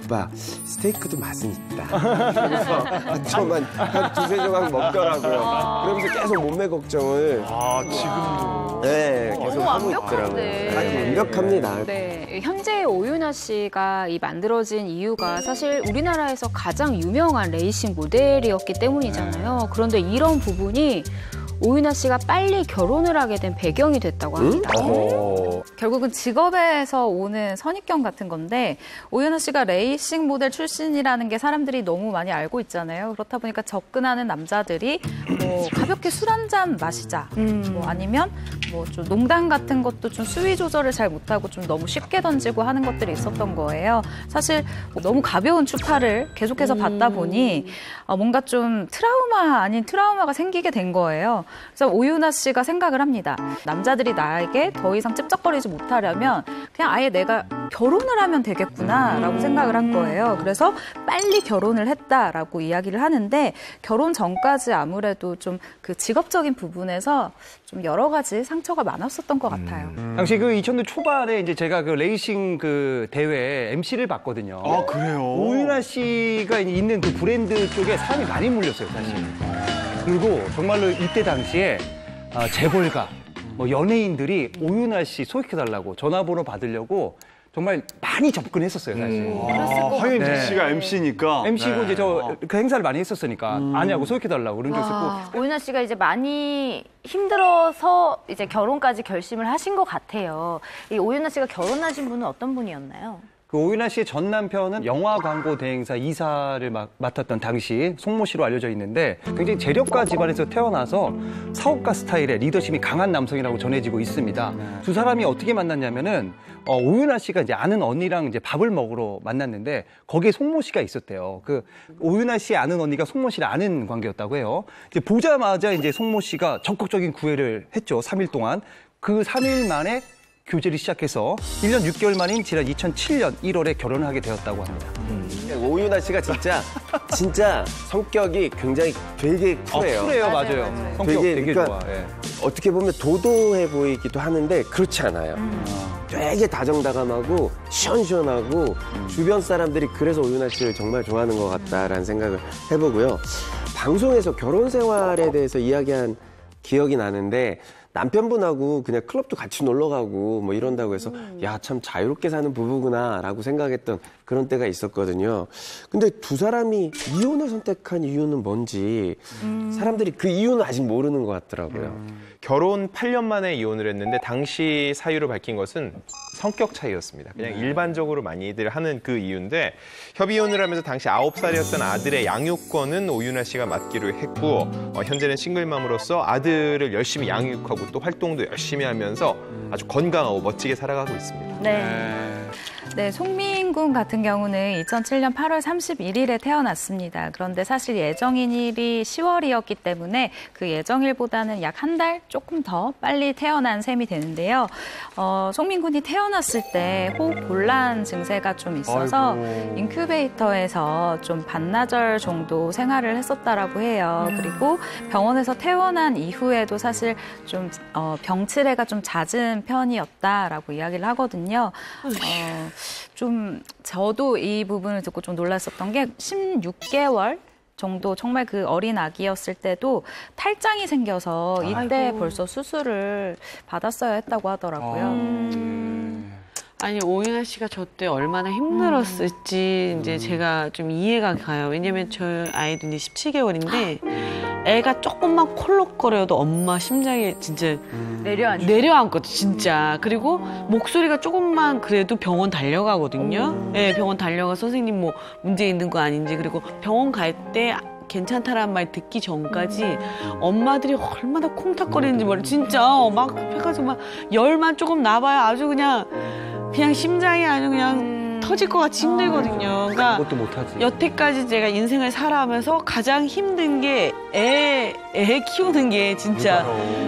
오빠 스테이크도 맛은 있다. 그래서 저만 한 두세 조각 먹더라고요. 그러면서 계속 몸매 걱정을.
지금도.
네, 계속 하고 있더라고요. 아주 완벽합니다.
네, 현재 오윤아 씨가 이 만들어진 이유가 사실 우리나라에서 가장 유명한 레이싱 모델이었기 때문이잖아요. 그런데 이런 부분이 오윤아 씨가 빨리 결혼을 하게 된 배경이 됐다고 합니다.
결국은 직업에서 오는 선입견 같은 건데 오윤아 씨가 레이싱 모델 출신이라는 게 사람들이 너무 많이 알고 있잖아요. 그렇다 보니까 접근하는 남자들이 뭐 가볍게 술 한 잔 마시자, 뭐 아니면 뭐 좀 농담 같은 것도 좀 수위 조절을 잘 못하고 좀 너무 쉽게 던지고 하는 것들이 있었던 거예요. 사실 너무 가벼운 추파를 계속해서 받다 보니 뭔가 좀 트라우마 아닌 트라우마가 생기게 된 거예요. 그래서 오윤아 씨가 생각을 합니다. 남자들이 나에게 더 이상 찝쩍거리지 못하려면 그냥 아예 내가 결혼을 하면 되겠구나라고 생각을 한 거예요. 그래서 빨리 결혼을 했다라고 이야기를 하는데 결혼 전까지 아무래도 좀 그 직업적인 부분에서 좀 여러 가지 상처가 많았었던 것 같아요.
당시 그 2000년 초반에 이제 제가 그 레이싱 그 대회 MC를 봤거든요.
아, 그래요?
오윤아 씨가 있는 그 브랜드 쪽에 사람이 많이 몰렸어요, 사실. 그리고 정말로 이때 당시에 재벌가, 뭐 연예인들이 오윤아 씨 소개해달라고 전화번호 받으려고 정말 많이 접근했었어요, 사실.
황현진 씨가 MC니까.
MC고 이제 저 그 행사를 많이 했었으니까 아니하고 소개해달라고 그런 적 있었고.
오윤아 씨가 이제 많이 힘들어서 이제 결혼까지 결심을 하신 것 같아요. 이 오윤아 씨가 결혼하신 분은 어떤 분이었나요?
그 오윤아 씨의 전 남편은 영화 광고 대행사 이사를 맡았던 당시 송모 씨로 알려져 있는데 굉장히 재력가 집안에서 태어나서 사업가 스타일의 리더십이 강한 남성이라고 전해지고 있습니다. 두 사람이 어떻게 만났냐면은 오윤아 씨가 이제 아는 언니랑 이제 밥을 먹으러 만났는데 거기에 송모 씨가 있었대요. 그 오윤아 씨의 아는 언니가 송모 씨를 아는 관계였다고 해요. 이제 보자마자 이제 송모 씨가 적극적인 구애를 했죠. 3일 동안. 그 3일 만에 교제를 시작해서 1년 6개월 만인 지난 2007년 1월에 결혼을 하게 되었다고 합니다.
오윤아 씨가 진짜 성격이 굉장히 되게 쿨해요.
쿨해요, 맞아요. 성격 되게 좋아. 예.
어떻게 보면 도도해 보이기도 하는데 그렇지 않아요. 되게 다정다감하고 시원시원하고 주변 사람들이 그래서 오윤아 씨를 정말 좋아하는 것 같다라는 생각을 해보고요. 방송에서 결혼 생활에 대해서 이야기한 기억이 나는데 남편분하고 그냥 클럽도 같이 놀러 가고 뭐 이런다고 해서 야, 참 자유롭게 사는 부부구나라고 생각했던 그런 때가 있었거든요. 근데 두 사람이 이혼을 선택한 이유는 뭔지 사람들이 그 이유는 아직 모르는 것 같더라고요.
결혼 8년 만에 이혼을 했는데 당시 사유로 밝힌 것은 성격 차이였습니다. 그냥 일반적으로 많이들 하는 그 이유인데 협의 이혼을 하면서 당시 9살이었던 아들의 양육권은 오윤아 씨가 맡기로 했고 현재는 싱글맘으로서 아들을 열심히 양육하고 또 활동도 열심히 하면서 아주 건강하고 멋지게 살아가고 있습니다.
네, 송민군 같은 경우는 2007년 8월 31일에 태어났습니다. 그런데 사실 예정일이 10월이었기 때문에 그 예정일보다는 약 한 달 조금 더 빨리 태어난 셈이 되는데요. 송민군이 태어났을 때 호흡 곤란 증세가 좀 있어서 인큐베이터에서 좀 반나절 정도 생활을 했었다라고 해요. 그리고 병원에서 퇴원한 이후에도 사실 좀 병치레가 좀 잦은 편이었다라고 이야기를 하거든요. 좀 저도 이 부분을 듣고 좀 놀랐었던 게 16개월 정도 정말 그 어린 아기였을 때도 탈장이 생겨서 이때 벌써 수술을 받았어야 했다고 하더라고요.
아니 오윤아 씨가 저 때 얼마나 힘들었을지 이제 제가 좀 이해가 가요. 왜냐면 저 아이도 이제 17개월인데 애가 조금만 콜록거려도 엄마 심장이 진짜 내려앉거든 진짜. 그리고 목소리가 조금만 그래도 병원 달려가거든요. 네, 병원 달려가 선생님 뭐 문제 있는 거 아닌지. 그리고 병원 갈 때 괜찮다라는 말 듣기 전까지 엄마들이 얼마나 콩닥거리는지 몰라. 진짜 막 해가지고 막 열만 조금 나봐야 아주 그냥 심장이 아주 그냥 터질 것 같이 힘들거든요. 그러니까
그것도 못하지.
여태까지 제가 인생을 살아가면서 가장 힘든 게 애 키우는 게 진짜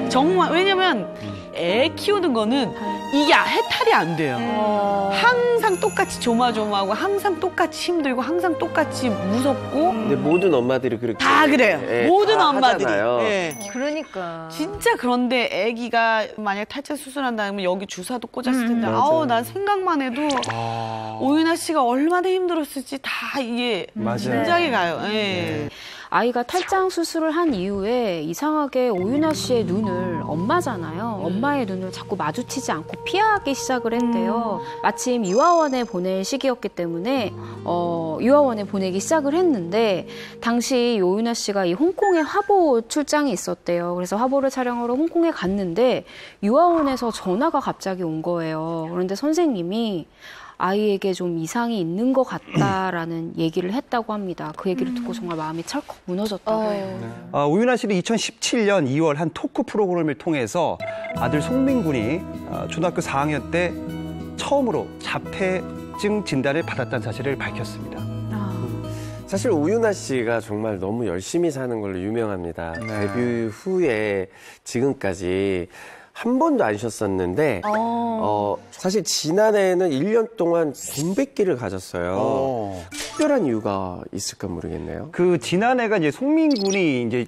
정말 왜냐면 애 키우는 거는 이게 해탈이 안 돼요. 항상 똑같이 조마조마하고 항상 똑같이 힘들고 항상 똑같이 무섭고.
근데 모든 엄마들이 그렇게
다 그래요.
예,
모든
다
엄마들이.
하잖아요.
예.
그러니까.
진짜 그런데 아기가 만약 탈체 수술한다면 여기 주사도 꽂았을 텐데
맞아요.
난 생각만 해도 오윤아 씨가 얼마나 힘들었을지 다 이게 심장이 가요. 예.
아이가 탈장 수술을 한 이후에 이상하게 오윤아 씨의 눈을 엄마잖아요. 엄마의 눈을 자꾸 마주치지 않고 피하기 시작을 했대요. 마침 유아원에 보낼 시기였기 때문에 유아원에 보내기 시작을 했는데 당시 오윤아 씨가 이 홍콩에 화보 출장이 있었대요. 그래서 화보를 촬영하러 홍콩에 갔는데 유아원에서 전화가 갑자기 온 거예요. 그런데 선생님이 아이에게 좀 이상이 있는 것 같다라는 얘기를 했다고 합니다. 그 얘기를 듣고 정말 마음이 철컥 무너졌다고 해요.
오윤아 씨는 2017년 2월 한 토크 프로그램을 통해서 아들 송민군이 초등학교 4학년 때 처음으로 자폐증 진단을 받았다는 사실을 밝혔습니다.
사실 오윤아 씨가 정말 너무 열심히 사는 걸로 유명합니다. 데뷔 후에 지금까지 한 번도 안 쉬었었는데 사실 지난해에는 1년 동안 공백기를 가졌어요. 특별한 이유가 있을까 모르겠네요.
그 지난해가 이제 송민군이 이제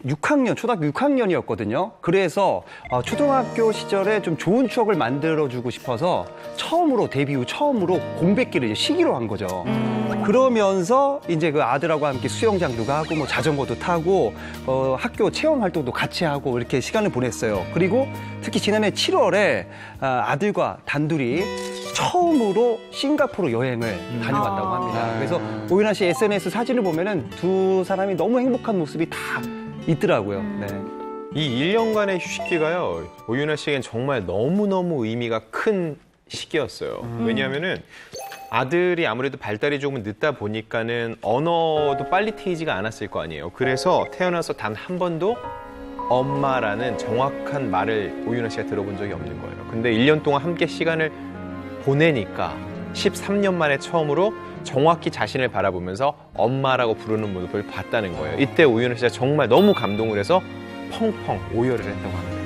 초등학교 6학년이었거든요. 그래서 초등학교 시절에 좀 좋은 추억을 만들어주고 싶어서 데뷔 후 처음으로 공백기를 이제 쉬기로 한 거죠. 그러면서 이제 그 아들하고 함께 수영장도 가고 뭐 자전거도 타고 학교 체험 활동도 같이 하고 이렇게 시간을 보냈어요. 그리고 특히 지난해 7월에 아들과 단둘이 처음으로 싱가포르 여행을 다녀왔다고 합니다. 그래서 오윤아 씨 SNS 사진을 보면은 두 사람이 너무 행복한 모습이 다 있더라고요. 네.
이 1년간의 휴식기가요, 오윤아 씨에겐 정말 너무너무 의미가 큰 시기였어요. 왜냐하면은 아들이 아무래도 발달이 조금 늦다 보니까는 언어도 빨리 트이지가 않았을 거 아니에요. 그래서 태어나서 단 한 번도 엄마라는 정확한 말을 오윤아 씨가 들어본 적이 없는 거예요. 근데 1년 동안 함께 시간을 보내니까 13년 만에 처음으로 정확히 자신을 바라보면서 엄마라고 부르는 모습을 봤다는 거예요. 이때 오윤아 씨가 정말 너무 감동을 해서 펑펑 오열을 했다고 합니다.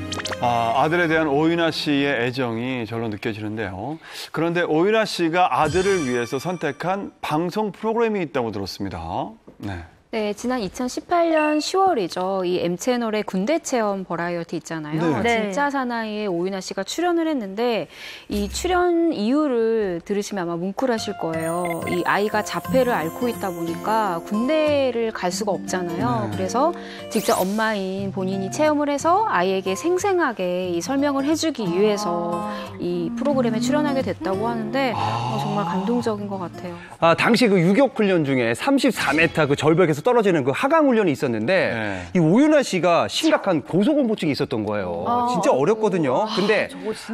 아들에 대한 오윤아 씨의 애정이 절로 느껴지는데요. 그런데 오윤아 씨가 아들을 위해서 선택한 방송 프로그램이 있다고 들었습니다. 네.
네, 지난 2018년 10월이죠. 이 M채널의 군대 체험 버라이어티 있잖아요.
네.
진짜 사나이에 오윤아 씨가 출연을 했는데 이 출연 이유를 들으시면 아마 뭉클하실 거예요. 이 아이가 자폐를 앓고 있다 보니까 군대를 갈 수가 없잖아요. 그래서 직접 엄마인 본인이 체험을 해서 아이에게 생생하게 이 설명을 해주기 위해서 이 프로그램에 출연하게 됐다고 하는데 정말 감동적인 것 같아요.
당시 그 유격 훈련 중에 34m 그 절벽에서 떨어지는 그 하강 훈련이 있었는데 이 오윤아 씨가 심각한 고소공포증이 있었던 거예요. 진짜 어렵거든요. 근데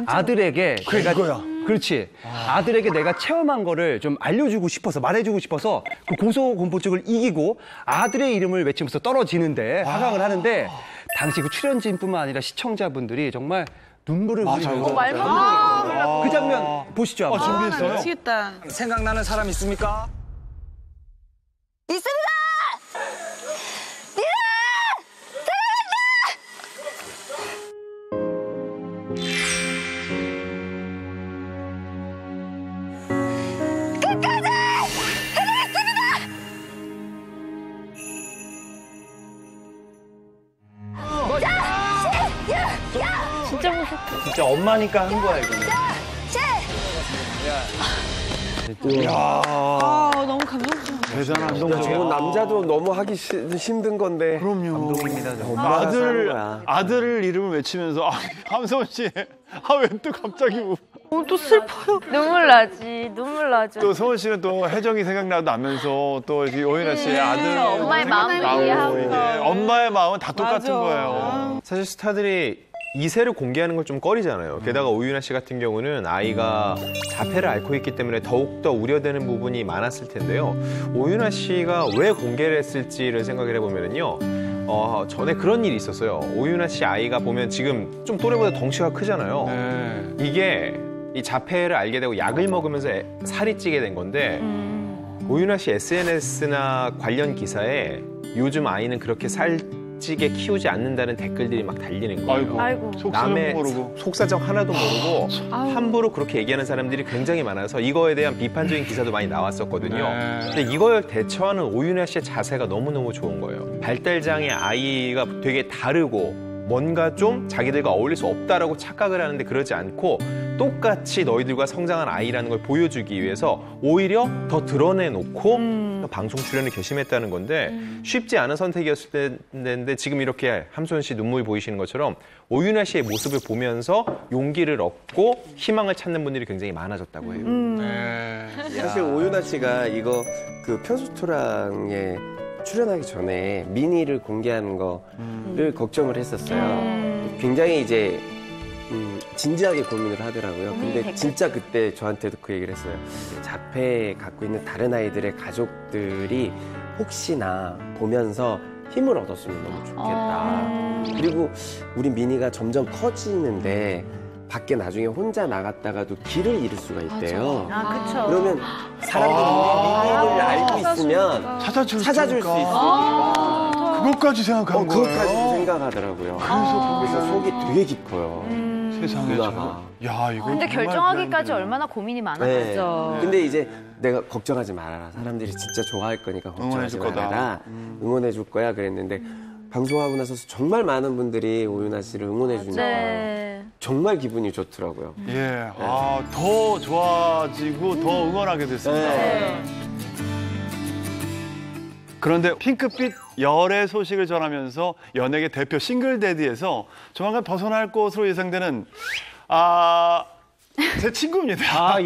아들에게 아들에게 내가 체험한 거를 좀 알려주고 싶어서 말해주고 싶어서 그 고소공포증을 이기고 아들의 이름을 외치면서 떨어지는데 하강을 하는데 당시 그 출연진뿐만 아니라 시청자분들이 정말 눈물을 흘리면서 그 장면 보시죠. 한번.
준비했어요? 미치겠다.
생각나는 사람 있습니까?
있습니다! 끝까지 해내겠습니다!
진짜 무섭다.
진짜 엄마니까 한 거야, 이거는.
너무 감동스러워.
대단한
저거 남자도 너무 하기 힘든 건데.
그럼요.
감동입니다. 정말.
아들 이름을 외치면서 함성원 씨, 왜 또 갑자기
또 슬퍼요.
눈물 나죠.
또 서원 씨는 또 혜정이 생각나면서 또 오윤아 씨의 아들
엄마의 마음을 이해하고.
엄마의 마음은 다 똑같은 거예요.
사실 스타들이 이세를 공개하는 걸 좀 꺼리잖아요. 게다가 오윤아 씨 같은 경우는 아이가 자폐를 앓고 있기 때문에 더욱더 우려되는 부분이 많았을 텐데요. 오윤아 씨가 왜 공개를 했을지를 생각을 해보면요. 전에 그런 일이 있었어요. 오윤아 씨 아이가 보면 지금 좀 또래보다 덩치가 크잖아요. 이게 이 자폐를 알게 되고 약을 먹으면서 살이 찌게 된 건데 오윤아 씨 SNS나 관련 기사에 요즘 아이는 그렇게 살찌게 키우지 않는다는 댓글들이 막 달리는 거예요.
아이고.
남의
모르고.
속사정 하나도 모르고 함부로 그렇게 얘기하는 사람들이 굉장히 많아서 이거에 대한 비판적인 기사도 많이 나왔었거든요. 근데 이걸 대처하는 오윤아 씨의 자세가 너무너무 좋은 거예요. 발달장애 아이가 되게 다르고 뭔가 좀 자기들과 어울릴 수 없다라고 착각을 하는데 그러지 않고 똑같이 너희들과 성장한 아이라는 걸 보여주기 위해서 오히려 더 드러내놓고 방송 출연을 결심했다는 건데 쉽지 않은 선택이었을 텐데 지금 이렇게 함소연 씨 눈물이 보이시는 것처럼 오윤아 씨의 모습을 보면서 용기를 얻고 희망을 찾는 분들이 굉장히 많아졌다고 해요.
사실 오윤아 씨가 이거 그 편수토랑에 출연하기 전에 미니를 공개하는 거를 걱정을 했었어요. 굉장히 이제 진지하게 고민을 하더라고요. 근데 진짜 그때 저한테도 그 얘기를 했어요. 자폐 갖고 있는 다른 아이들의 가족들이 혹시나 보면서 힘을 얻었으면 너무 좋겠다. 그리고 우리 미니가 점점 커지는데 밖에 나중에 혼자 나갔다가도 길을 잃을 수가 있대요.
그쵸.
그러면 사람들이 미니를 알고 있으면
찾아줄
수 있으니까.
그것까지 생각한 거예요.
그것까지 생각하더라고요. 그래서 속이 되게 깊어요.
세상에. 야, 이거
근데 결정하기까지 얼마나 고민이 많았겠죠.
네. 근데 이제 내가 걱정하지 말아라. 사람들이 진짜 좋아할 거니까 걱정하지 말아라. 응원해 줄 거야 그랬는데 방송하고 나서 정말 많은 분들이 오윤아 씨를 응원해 주니까 정말 기분이 좋더라고요.
예, 더 좋아지고 더 응원하게 됐습니다. 그런데 핑크빛 열의 소식을 전하면서 연예계 대표 싱글데디에서 조만간 벗어날 것으로 예상되는 제 친구입니다.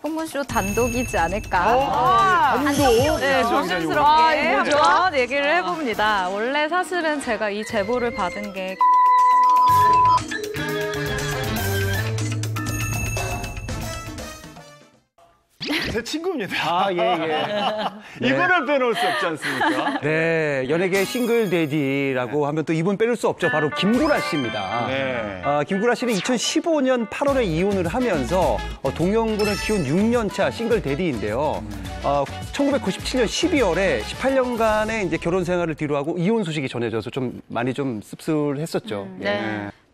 홍문쇼 단독이지 않을까?
단독?
네, 조심스럽게 한번 얘기를 해봅니다. 원래 사실은 제가 이 제보를 받은 게
제 친구입니다. 이분을 빼놓을 수 없지 않습니까?
네, 연예계 싱글데디라고 하면 또 이분 빼놓을 수 없죠. 바로 김구라 씨입니다. 김구라 씨는 2015년 8월에 이혼을 하면서 동영군을 키운 6년차 싱글데디인데요. 1997년 12월에 18년간의 이제 결혼 생활을 뒤로하고 이혼 소식이 전해져서 좀 많이 좀 씁쓸했었죠.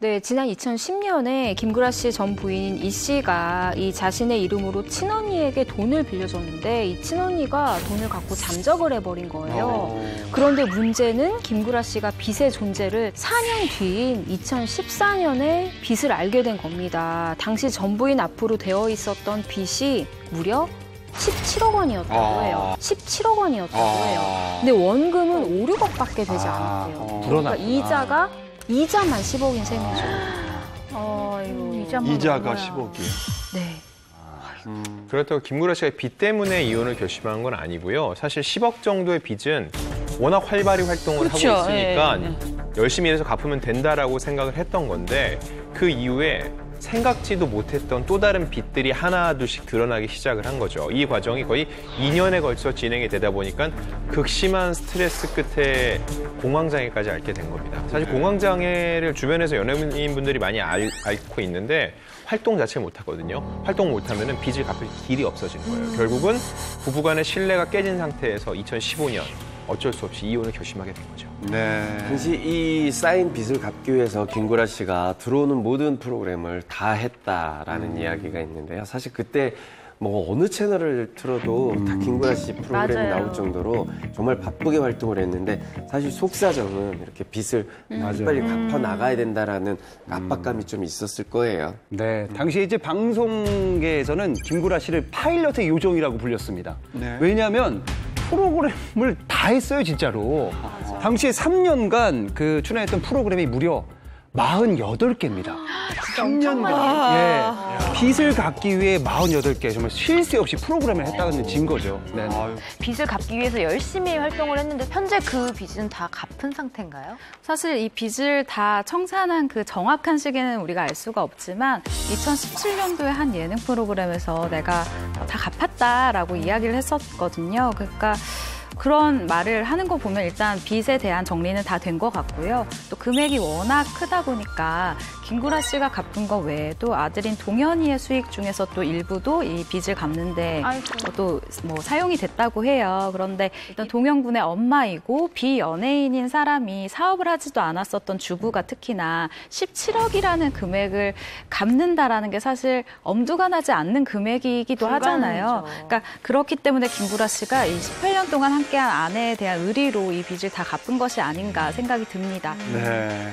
네, 지난 2010년에 김구라 씨 전 부인인 이 씨가 이 자신의 이름으로 친언니에게 돈을 빌려줬는데 이 친언니가 돈을 갖고 잠적을 해버린 거예요. 그런데 문제는 김구라 씨가 빚의 존재를 4년 뒤인 2014년에 빚을 알게 된 겁니다. 당시 전 부인 앞으로 되어 있었던 빚이 무려 17억 원이었다고 해요. 17억 원이었다고 해요. 근데 원금은 5, 6억밖에 되지 않았대요. 그러니까 이자만 10억인 셈이죠.
이자가 10억이에요.
네.
그렇다고 김구라 씨가 빚 때문에 이혼을 결심한 건 아니고요. 사실 10억 정도의 빚은 워낙 활발히 활동을 하고 있으니까 열심히 일해서 갚으면 된다라고 생각을 했던 건데 그 이후에 생각지도 못했던 또 다른 빚들이 하나둘씩 드러나기 시작을 한 거죠. 이 과정이 거의 2년에 걸쳐 진행이 되다 보니까 극심한 스트레스 끝에 공황장애까지 앓게 된 겁니다. 사실 공황장애를 주변에서 연예인분들이 많이 앓고 있는데 활동 자체를 못하거든요. 활동 못하면 빚을 갚을 길이 없어지는 거예요. 결국은 부부간의 신뢰가 깨진 상태에서 2015년 어쩔 수 없이 이혼을 결심하게 된 거죠.
당시 이 쌓인 빚을 갚기 위해서 김구라 씨가 들어오는 모든 프로그램을 다 했다라는 이야기가 있는데요. 사실 그때 뭐 어느 채널을 틀어도 다 김구라 씨 프로그램이 나올 정도로 정말 바쁘게 활동을 했는데 사실 속사정은 이렇게 빚을 빨리 갚아 나가야 된다라는 압박감이 좀 있었을 거예요.
네, 당시 이제 방송계에서는 김구라 씨를 파일럿의 요정이라고 불렸습니다. 왜냐하면 프로그램을 다 했어요, 진짜로. 당시에 3년간 그 출연했던 프로그램이 무려
48개입니다. 3년 만에. 예. 빚을 갚기 위해 48개 정말 쉴 새 없이 프로그램을 했다는 증거죠. 네.
빚을 갚기 위해서 열심히 활동을 했는데 현재 그 빚은 다 갚은 상태인가요?
사실 이 빚을 다 청산한 그 정확한 시기는 우리가 알 수가 없지만 2017년도에 한 예능 프로그램에서 내가 다 갚았다라고 이야기를 했었거든요. 그러니까 그런 말을 하는 거 보면 일단 빚에 대한 정리는 다 된 것 같고요. 또 금액이 워낙 크다 보니까 김구라 씨가 갚은 거 외에도 아들인 동현이의 수익 중에서 또 일부도 이 빚을 갚는데 또 뭐 사용이 됐다고 해요. 그런데 일단 동현 군의 엄마이고 비연예인인 사람이 사업을 하지도 않았었던 주부가 특히나 17억이라는 금액을 갚는다라는 게 사실 엄두가 나지 않는 금액이기도 하잖아요. 그러니까 그렇기 때문에 김구라 씨가 이 18년 동안 함께한 아내에 대한 의리로 이 빚을 다 갚은 것이 아닌가 생각이 듭니다.
네.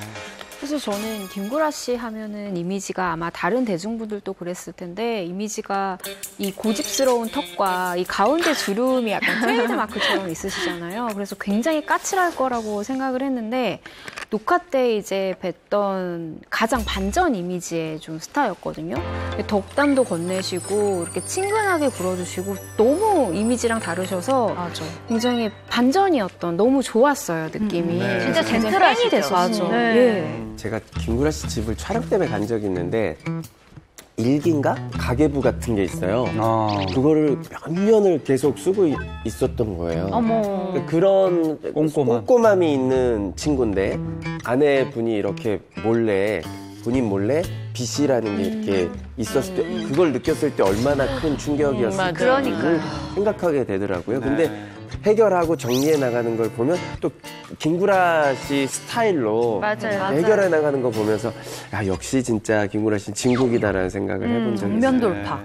사실 저는 김구라 씨 하면은 이미지가 아마 다른 대중분들도 그랬을 텐데 이미지가 이 고집스러운 턱과 이 가운데 주름이 약간 트레이드 마크처럼 있으시잖아요. 그래서 굉장히 까칠할 거라고 생각을 했는데 녹화 때 이제 뵀던 가장 반전 이미지의 좀 스타였거든요. 덕담도 건네시고 이렇게 친근하게 굴어주시고 너무 이미지랑 다르셔서 굉장히 반전이었던 너무 좋았어요, 느낌이.
진짜
굉장히
젠틀하시죠.
팬이 됐었어요.
맞아.
예.
제가 김구라 씨 집을 촬영 때문에 간 적이 있는데 일기인가? 가계부 같은 게 있어요. 그거를 몇 년을 계속 쓰고 있었던 거예요.
어머.
그런 꼼꼼함이 있는 친구인데 아내분이 이렇게 본인 몰래 빚이라는 게 이렇게 있었을 때 그걸 느꼈을 때 얼마나 큰 충격이었을까 생각하게 되더라고요. 근데 해결하고 정리해 나가는 걸 보면 또 김구라 씨 스타일로 해결해 나가는 거 보면서 역시 진짜 김구라 씨 진국이다라는 생각을 해본 적이 있어요.
정면 돌파.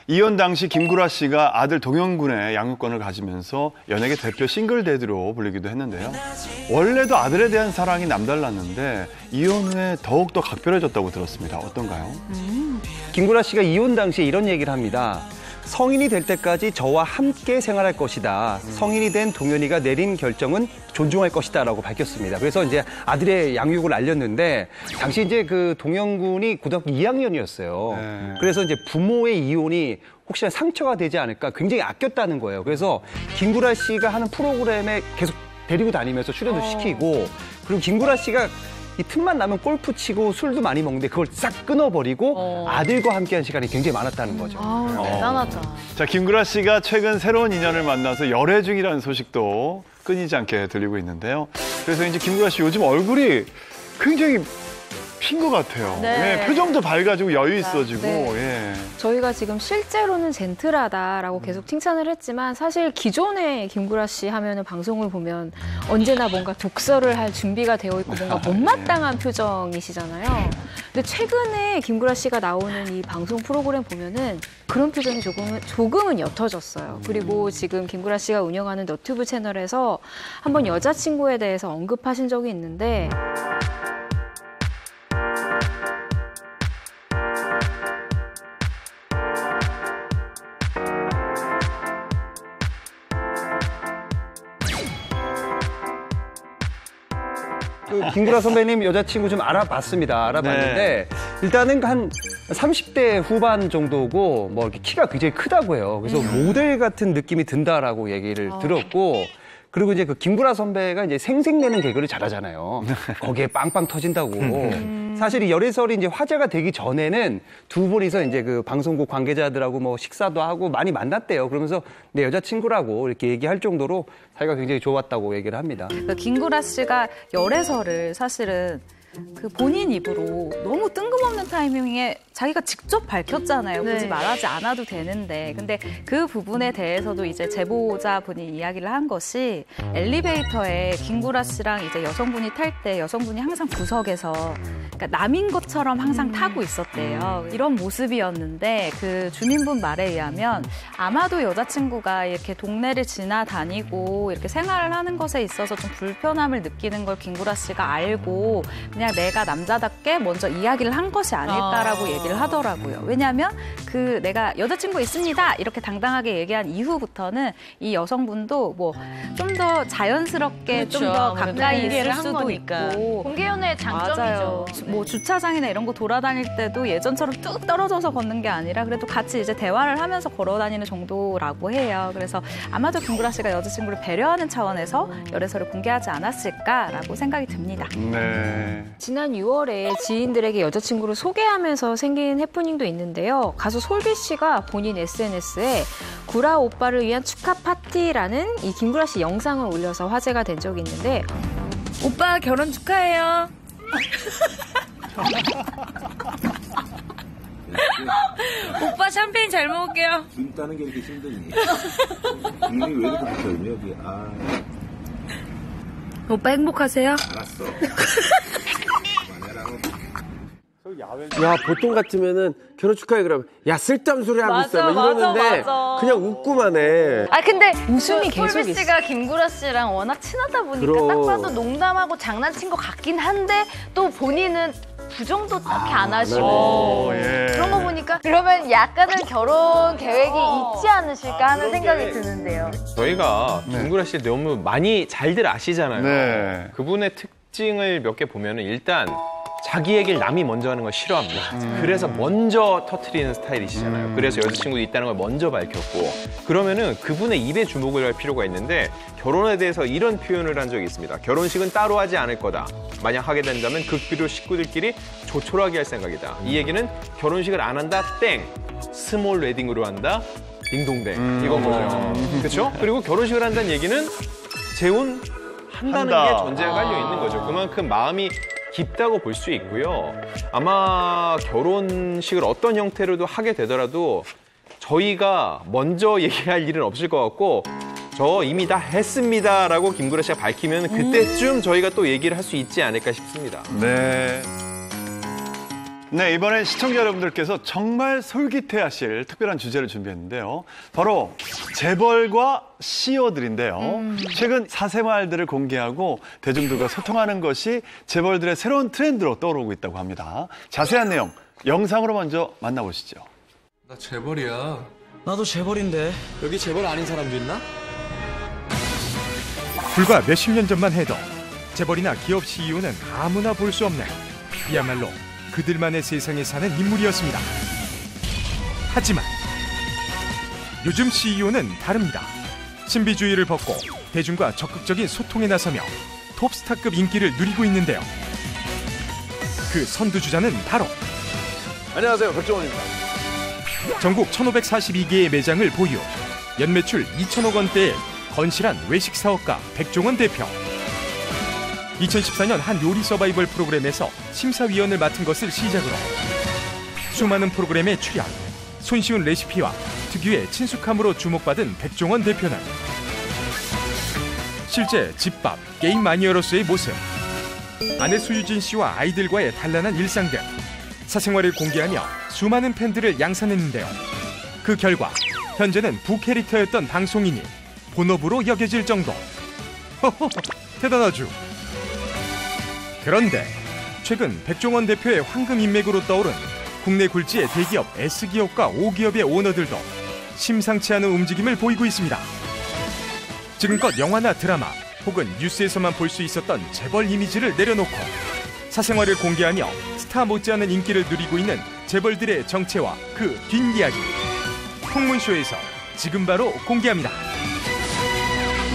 이혼 당시 김구라 씨가 아들 동현 군의 양육권을 가지면서 연예계 대표 싱글데드로 불리기도 했는데요. 원래도 아들에 대한 사랑이 남달랐는데 이혼 후에 더욱더 각별해졌다고 들었습니다. 어떤가요?
김구라 씨가 이혼 당시에 이런 얘기를 합니다. 성인이 될 때까지 저와 함께 생활할 것이다. 성인이 된 동현이가 내린 결정은 존중할 것이다 라고 밝혔습니다. 그래서 이제 아들의 양육을 알렸는데 당시 이제 그 동현 군이 고등학교 2학년이었어요. 그래서 이제 부모의 이혼이 혹시나 상처가 되지 않을까 굉장히 아꼈다는 거예요. 그래서 김구라 씨가 하는 프로그램에 계속 데리고 다니면서 출연도 시키고 그리고 김구라 씨가 이 틈만 나면 골프 치고 술도 많이 먹는데 그걸 싹 끊어버리고 아들과 함께한 시간이 굉장히 많았다는 거죠.
대단하다.
자, 김구라 씨가 최근 새로운 인연을 만나서 열애 중이라는 소식도 끊이지 않게 들리고 있는데요. 그래서 이제 김구라 씨 요즘 얼굴이 굉장히 핀 것 같아요.
네.
예, 표정도 밝아지고 여유 있어지고.
네.
예.
저희가 지금 실제로는 젠틀하다라고 계속 칭찬을 했지만 사실 기존의 김구라 씨 하면은 방송을 보면 언제나 뭔가 독설을 할 준비가 되어 있고 뭔가 못마땅한 표정이시잖아요. 근데 최근에 김구라 씨가 나오는 이 방송 프로그램 보면은 그런 표정이 조금은 옅어졌어요. 그리고 지금 김구라 씨가 운영하는 너튜브 채널에서 한번 여자친구에 대해서 언급하신 적이 있는데
김구라 선배님 여자친구 좀 알아봤는데 일단은 한 30대 후반 정도고 뭐 이렇게 키가 굉장히 크다고 해요. 그래서 모델 같은 느낌이 든다라고 얘기를 들었고 그리고 이제 그 김구라 선배가 이제 생색내는 개그를 잘하잖아요. 거기에 빵빵 터진다고. 사실 이 열애설이 이제 화제가 되기 전에는 두 분이서 이제 그 방송국 관계자들하고 뭐 식사도 하고 많이 만났대요. 그러면서 내 여자친구라고 이렇게 얘기할 정도로 사이가 굉장히 좋았다고 얘기를 합니다.
그러니까 김구라 씨가 열애설을 사실은 그 본인 입으로 너무 뜬금없는 타이밍에 자기가 직접 밝혔잖아요. 굳이 말하지 않아도 되는데. 근데 그 부분에 대해서도 이제 제보자분이 이야기를 한 것이 엘리베이터에 김구라 씨랑 이제 여성분이 탈 때 여성분이 항상 구석에서 그러니까 남인 것처럼 항상 타고 있었대요. 이런 모습이었는데 그 주민분 말에 의하면 아마도 여자친구가 이렇게 동네를 지나다니고 이렇게 생활을 하는 것에 있어서 좀 불편함을 느끼는 걸 김구라 씨가 알고 그냥 내가 남자답게 먼저 이야기를 한 것이 아닐까라고 얘기를 하더라고요. 왜냐하면 그 내가 여자친구 있습니다 이렇게 당당하게 얘기한 이후부터는 이 여성분도 뭐 좀 더 자연스럽게 좀 더 가까이 있을 수도 있고
공개 연애의 장점이죠.
맞아요. 뭐 주차장이나 이런 거 돌아다닐 때도 예전처럼 뚝 떨어져서 걷는 게 아니라 그래도 같이 이제 대화를 하면서 걸어다니는 정도라고 해요. 그래서 아마도 김구라 씨가 여자친구를 배려하는 차원에서 열애설을 공개하지 않았을까라고 생각이 듭니다.
네.
지난 6월에 지인들에게 여자친구를 소개하면서 생긴 해프닝도 있는데요. 가수 솔비 씨가 본인 SNS에 구라 오빠를 위한 축하 파티라는 이 김구라 씨 영상을 올려서 화제가 된 적이 있는데
오빠 결혼 축하해요. 오빠 샴페인 잘 먹을게요.
길 따는 게 이렇게 힘드니? 길이 왜 이렇게 붙어있냐, 여기. 아.
오빠 행복하세요?
알았어.
야, 보통 같으면은 결혼 축하해 그러면 야, 쓸데없는 소리 하고 있어. 막 이러는데 그냥 웃고만 해.
아 근데
웃음이 계속
솔비
있어.
씨가 김구라 씨랑 워낙 친하다 보니까
그럼.
딱 봐도 농담하고 장난친 것 같긴 한데 또 본인은 부정도 딱히 안 하시고
예.
그런 거 보니까 그러면 약간은 결혼 계획이 있지 않으실까 하는 생각이 드는데요.
저희가 김구라 씨 너무 많이 잘들 아시잖아요.
네.
그분의 특징을 몇 개 보면은 일단 자기 얘기를 남이 먼저 하는 걸 싫어합니다. 그래서 먼저 터트리는 스타일이시잖아요. 그래서 여자친구도 있다는 걸 먼저 밝혔고 그러면은 그분의 입에 주목을 할 필요가 있는데 결혼에 대해서 이런 표현을 한 적이 있습니다. 결혼식은 따로 하지 않을 거다. 만약 하게 된다면 극비로 식구들끼리 조촐하게 할 생각이다. 이 얘기는 결혼식을 안 한다 땡 스몰 웨딩으로 한다 딩동댕 이건 거죠. 그렇죠? 그리고 결혼식을 한다는 얘기는 재혼 한다는 게 전제가 깔려 있는 거죠. 그만큼 마음이 깊다고 볼 수 있고요. 아마 결혼식을 어떤 형태로도 하게 되더라도 저희가 먼저 얘기할 일은 없을 것 같고 저 이미 다 했습니다라고 김구라 씨가 밝히면 그때쯤 저희가 또 얘기를 할 수 있지 않을까 싶습니다.
네. 네, 이번엔 시청자 여러분들께서 정말 솔깃해하실 특별한 주제를 준비했는데요. 바로 재벌과 CEO들인데요. 최근 사생활들을 공개하고 대중들과 소통하는 것이 재벌들의 새로운 트렌드로 떠오르고 있다고 합니다. 자세한 내용 영상으로 먼저 만나보시죠.
나 재벌이야.
나도 재벌인데 여기 재벌 아닌 사람도 있나?
불과 몇십 년 전만 해도 재벌이나 기업 CEO는 아무나 볼 수 없는 그야말로 그들만의 세상에 사는 인물이었습니다. 하지만 요즘 CEO는 다릅니다. 신비주의를 벗고 대중과 적극적인 소통에 나서며 톱스타급 인기를 누리고 있는데요. 그 선두주자는 바로
안녕하세요, 백종원입니다.
전국 1542개의 매장을 보유, 연매출 2천억 원대의 건실한 외식 사업가 백종원 대표. 2014년 한 요리 서바이벌 프로그램에서 심사위원을 맡은 것을 시작으로 수많은 프로그램에 출연, 손쉬운 레시피와 특유의 친숙함으로 주목받은 백종원 대표는 실제 집밥, 게임 마니아로서의 모습, 아내 수유진 씨와 아이들과의 단란한 일상 등 사생활을 공개하며 수많은 팬들을 양산했는데요. 그 결과 현재는 부캐릭터였던 방송인이 본업으로 여겨질 정도. 허허, 대단하죠. 그런데 최근 백종원 대표의 황금 인맥으로 떠오른 국내 굴지의 대기업 S기업과 O기업의 오너들도 심상치 않은 움직임을 보이고 있습니다. 지금껏 영화나 드라마 혹은 뉴스에서만 볼 수 있었던 재벌 이미지를 내려놓고 사생활을 공개하며 스타 못지않은 인기를 누리고 있는 재벌들의 정체와 그 뒷이야기 풍문쇼에서 지금 바로 공개합니다.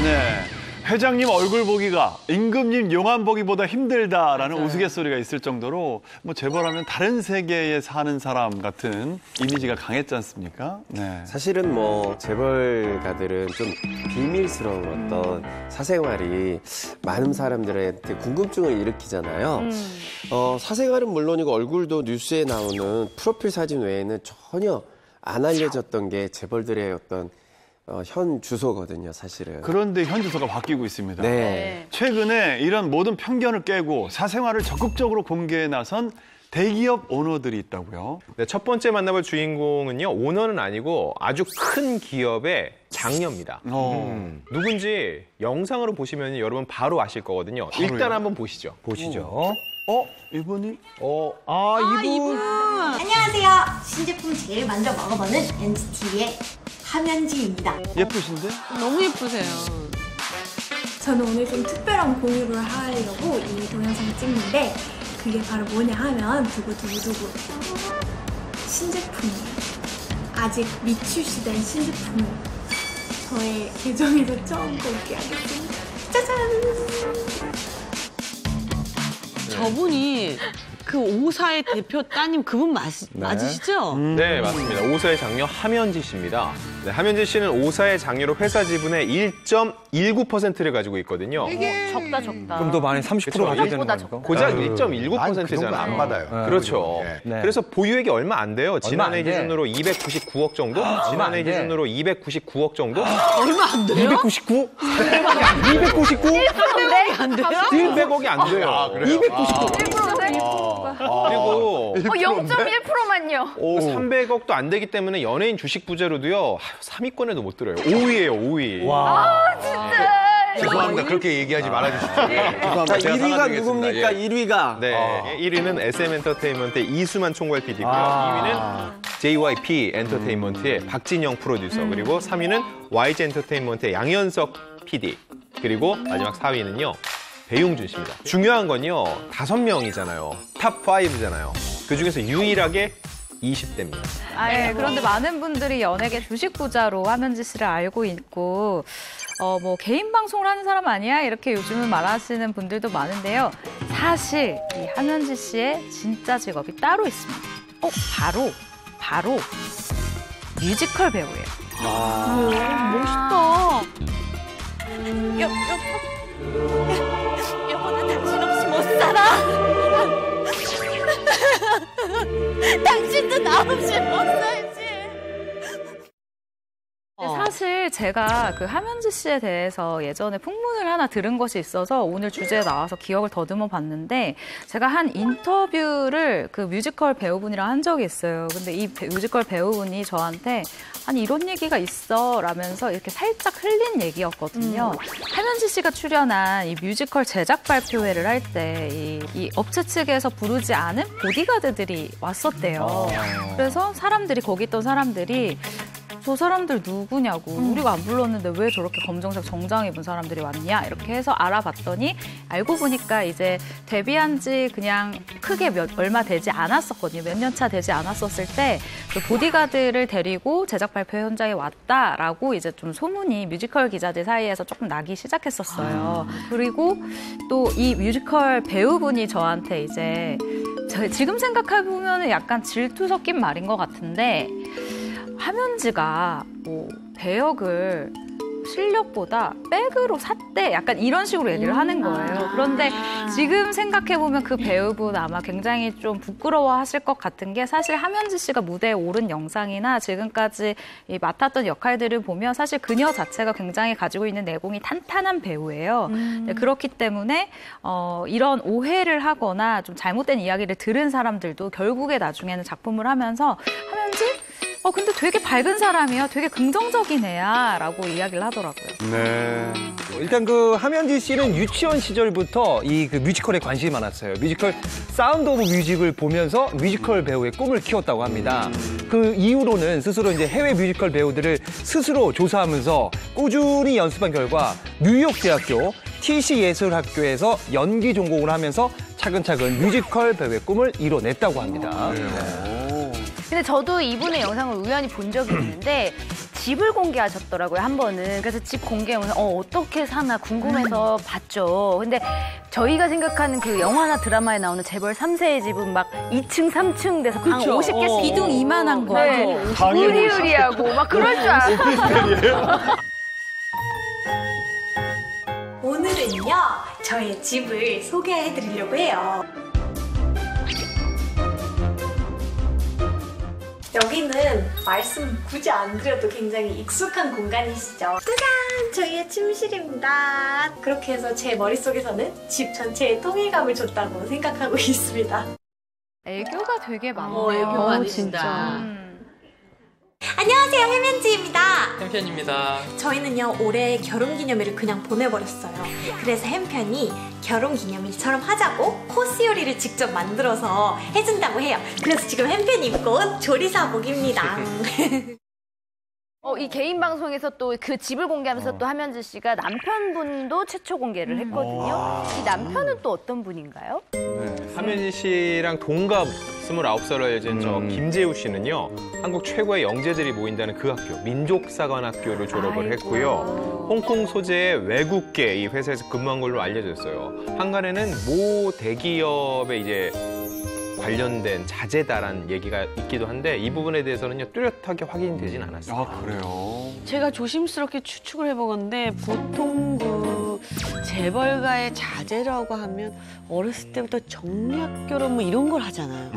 네. 회장님 얼굴 보기가 임금님 용안 보기보다 힘들다라는 우스갯소리가 있을 정도로 뭐 재벌하면 다른 세계에 사는 사람 같은 이미지가 강했지 않습니까? 네.
사실은 뭐 재벌가들은 좀 비밀스러운 어떤 사생활이 많은 사람들한테 궁금증을 일으키잖아요. 사생활은 물론이고 얼굴도 뉴스에 나오는 프로필 사진 외에는 전혀 안 알려졌던 게 재벌들의 어떤 현 주소거든요, 사실은.
그런데 현 주소가 바뀌고 있습니다.
네.
최근에 이런 모든 편견을 깨고 사생활을 적극적으로 공개해 나선 대기업 오너들이 있다고요?
네, 첫 번째 만나볼 주인공은요, 오너는 아니고 아주 큰 기업의 장녀입니다. 누군지 영상으로 보시면 여러분 바로 아실 거거든요. 일단 한번 보시죠.
이분이?
이분. 안녕하세요. 신제품 제일 먼저 먹어보는 NCT의 함현지입니다.
예쁘신데?
너무 예쁘세요.
저는 오늘 좀 특별한 공유를 하려고 이 동영상을 찍는데 그게 바로 뭐냐 하면 두구두구두구 신제품이에요. 아직 미출시된 신제품을 저의 계정에서 처음 공개하겠습니다. 짜잔!
저분이 그 오사의 대표 따님 그분 맞으시죠?
네, 맞습니다. 오사의 장녀 함현지 씨입니다. 네, 함현지 씨는 오사의 장녀로 회사 지분의 1.19%를 가지고 있거든요.
적다.
그럼 더 많이 30% 가져야 되는 거니까.
고작 1.19%잖아요.
안 받아요.
그렇죠.
네.
그래서 보유액이 얼마 안 돼요. 지난해
안 돼.
기준으로 299억 정도? 지난해
안 돼.
기준으로 299억 정도?
얼마 안 돼요?
299? 299?
1%인데?
안 돼요?
100억이 안 돼요.
그래요?
1%네?
그리고
0.1%만요.
300억도 안 되기 때문에 연예인 주식 부재로도요 3위권에도 못 들어요. 5위예요, 5위.
죄송합니다. 그렇게 얘기하지 말아주십시오.
자,
죄송합니다. 제가
1위가
사과드리겠습니다.
누굽니까?
예.
1위가.
네, 1위는 SM엔터테인먼트의 이수만 총괄 PD고요. 2위는 JYP 엔터테인먼트의 박진영 프로듀서, 그리고 3위는 YG 엔터테인먼트의 양현석 PD, 그리고 마지막 4위는요. 배용준 씨입니다. 중요한 건요, 5명이잖아요. 탑 5잖아요. 그 중에서 유일하게 20대입니다.
네. 그런데 많은 분들이 연예계 주식 부자로 함현지 씨를 알고 있고, 뭐 개인 방송을 하는 사람 아니야? 이렇게 요즘은 말하시는 분들도 많은데요. 사실 이 함현지 씨의 진짜 직업이 따로 있습니다. 바로 뮤지컬 배우예요.
멋있다.
여보, 나 당신 없이 못 살아. 당신도 나 없이 못 살지.
사실 제가 그 함현지 씨에 대해서 예전에 풍문을 하나 들은 것이 있어서 오늘 주제에 나와서 기억을 더듬어 봤는데, 제가 한 인터뷰를 그 뮤지컬 배우분이랑 한 적이 있어요. 근데 이 뮤지컬 배우분이 저한테 아니 이런 얘기가 있어 라면서 이렇게 살짝 흘린 얘기였거든요. 함현지 씨가 출연한 이 뮤지컬 제작 발표회를 할 때 이 업체 측에서 부르지 않은 보디가드들이 왔었대요. 그래서 거기 있던 사람들이 저 사람들 누구냐고, 우리가 안 불렀는데 왜 저렇게 검정색 정장 입은 사람들이 왔냐 이렇게 해서 알아봤더니 알고 보니까 이제 데뷔한 지 그냥 크게 얼마 되지 않았었거든요. 몇 년 차 되지 않았었을 때 그 보디가드를 데리고 제작 발표 현장에 왔다라고 이제 좀 소문이 뮤지컬 기자들 사이에서 조금 나기 시작했었어요. 그리고 또 이 뮤지컬 배우분이 저한테 이제 지금 생각해보면 약간 질투 섞인 말인 것 같은데, 함현지가 뭐 배역을 실력보다 백으로 샀대, 약간 이런 식으로 얘기를 하는 거예요. 그런데 지금 생각해보면 그 배우분 아마 굉장히 좀 부끄러워하실 것 같은 게, 사실 함현지 씨가 무대에 오른 영상이나 지금까지 맡았던 역할들을 보면 사실 그녀 자체가 굉장히 가지고 있는 내공이 탄탄한 배우예요. 네, 그렇기 때문에 이런 오해를 하거나 좀 잘못된 이야기를 들은 사람들도 결국에 나중에는 작품을 하면서 함현지? 근데 되게 밝은 사람이야, 되게 긍정적인 애야 라고 이야기를 하더라고요.
네. 일단 그 함현지 씨는 유치원 시절부터 이 그 뮤지컬에 관심이 많았어요. 뮤지컬 사운드 오브 뮤직을 보면서 뮤지컬 배우의 꿈을 키웠다고 합니다. 그 이후로는 스스로 이제 해외 뮤지컬 배우들을 스스로 조사하면서 꾸준히 연습한 결과 뉴욕 대학교 TC 예술학교에서 연기 전공을 하면서 차근차근 뮤지컬 배우의 꿈을 이뤄냈다고 합니다.
근데 저도 이분의 영상을 우연히 본 적이 있는데 집을 공개하셨더라고요, 한 번은. 그래서 집 공개하면서 어떻게 사나 궁금해서 봤죠. 근데 저희가 생각하는 그 영화나 드라마에 나오는 재벌 3세의 집은 막 2층, 3층 돼서 방 50개씩
기둥 이만한 거.
네. 으리으리하고 막 그럴 줄 알았어요.
오늘은요, 저의 집을 소개해드리려고 해요. 여기는 말씀 굳이 안 드려도 굉장히 익숙한 공간이시죠. 짜잔! 저희의 침실입니다. 그렇게 해서 제 머릿속에서는 집 전체에 통일감을 줬다고 생각하고 있습니다.
애교가 되게 많아요.
애교 많으신다.
안녕하세요, 해면지입니다.
햄편입니다.
저희는요, 올해 결혼기념일을 그냥 보내버렸어요. 그래서 햄편이 결혼기념일처럼 하자고 코스 요리를 직접 만들어서 해준다고 해요. 그래서 지금 햄편이 입고 온 조리사복입니다.
이 개인 방송에서 또 그 집을 공개하면서 또 함현지 씨가 남편분도 최초 공개를 했거든요. 이 남편은 또 어떤 분인가요?
함현지 씨랑 동갑 29살을 여진 저 김재우 씨는요. 한국 최고의 영재들이 모인다는 그 학교, 민족사관학교를 졸업을 했고요. 홍콩 소재의 외국계 이 회사에서 근무한 걸로 알려졌어요. 한간에는 모 대기업의 이제 관련된 자제다라는 얘기가 있기도 한데 이 부분에 대해서는요 뚜렷하게 확인되진 않았어요.
아 그래요?
제가 조심스럽게 추측을 해보건데 보통 그 재벌가의 자제라고 하면 어렸을 때부터 정략결혼 뭐 이런 걸 하잖아요.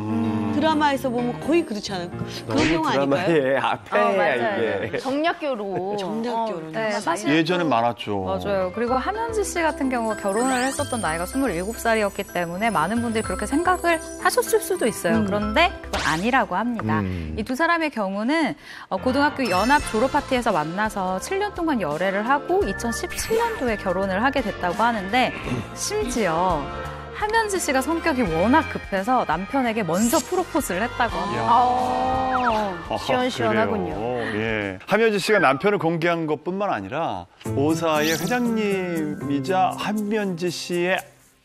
드라마에서 보면 거의 그렇지 않아요? 그런 경우 아닐까요?
드라마의 앞에야
맞아요.
이게.
정략결혼.
정략결혼.
네, 사실
예전에 많았죠.
맞아요. 그리고 함현지 씨 같은 경우가 결혼을 했었던 나이가 27살이었기 때문에 많은 분들이 그렇게 생각을 하셨을 수도 있어요. 그런데 그건 아니라고 합니다. 이 두 사람의 경우는 고등학교 연합 졸업 파티에서 만나서 7년 동안 열애를 하고 2017년도에 결혼을 하게 됐다고 하는데 심지어 함현지 씨가 성격이 워낙 급해서 남편에게 먼저 프로포즈를 했다고 합니다.
시원시원하군요.
그래요. 예. 함현지 씨가 남편을 공개한 것뿐만 아니라 오사의 회장님이자 함현지 씨의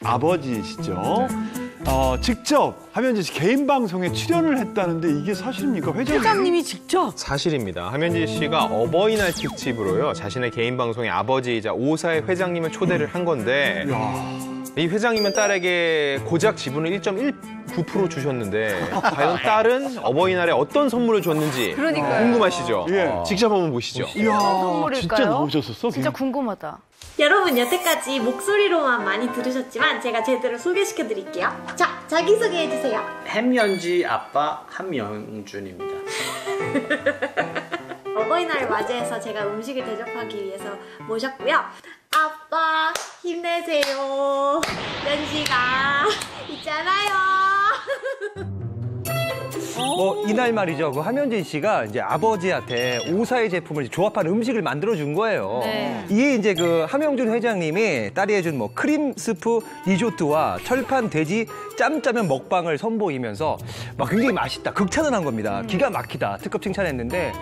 아버지시죠. 직접 함현지 씨 개인 방송에 출연을 했다는데 이게 사실입니까?
회장님이 직접?
사실입니다. 함현지 씨가 어버이날 특집으로요. 자신의 개인 방송의 아버지이자 오사의 회장님을 초대를 한 건데 이 회장님은 딸에게 고작 지분을 1.19% 주셨는데 과연 딸은 어버이날에 어떤 선물을 줬는지
그러니까요.
궁금하시죠?
예.
직접 한번 보시죠.
이야,
선물일까요?
진짜 나오셨었어?
진짜 궁금하다.
여러분, 여태까지 목소리로만 많이 들으셨지만 제가 제대로 소개시켜드릴게요. 자, 자기소개해주세요.
햄연지 아빠 함영준입니다.
어버이날 맞이해서 제가 음식을 대접하기 위해서 모셨고요. 아빠 힘내세요. 연지가 있잖아요.
이날 말이죠. 그 함현진 씨가 이제 아버지한테 오사의 제품을 조합한 음식을 만들어준 거예요.
네.
이게 이제 그 함영준 회장님이 딸이 해준 뭐 크림 스프 리조트와 철판 돼지 짬짜면 먹방을 선보이면서 막 굉장히 맛있다, 극찬을 한 겁니다. 기가 막히다, 특급 칭찬했는데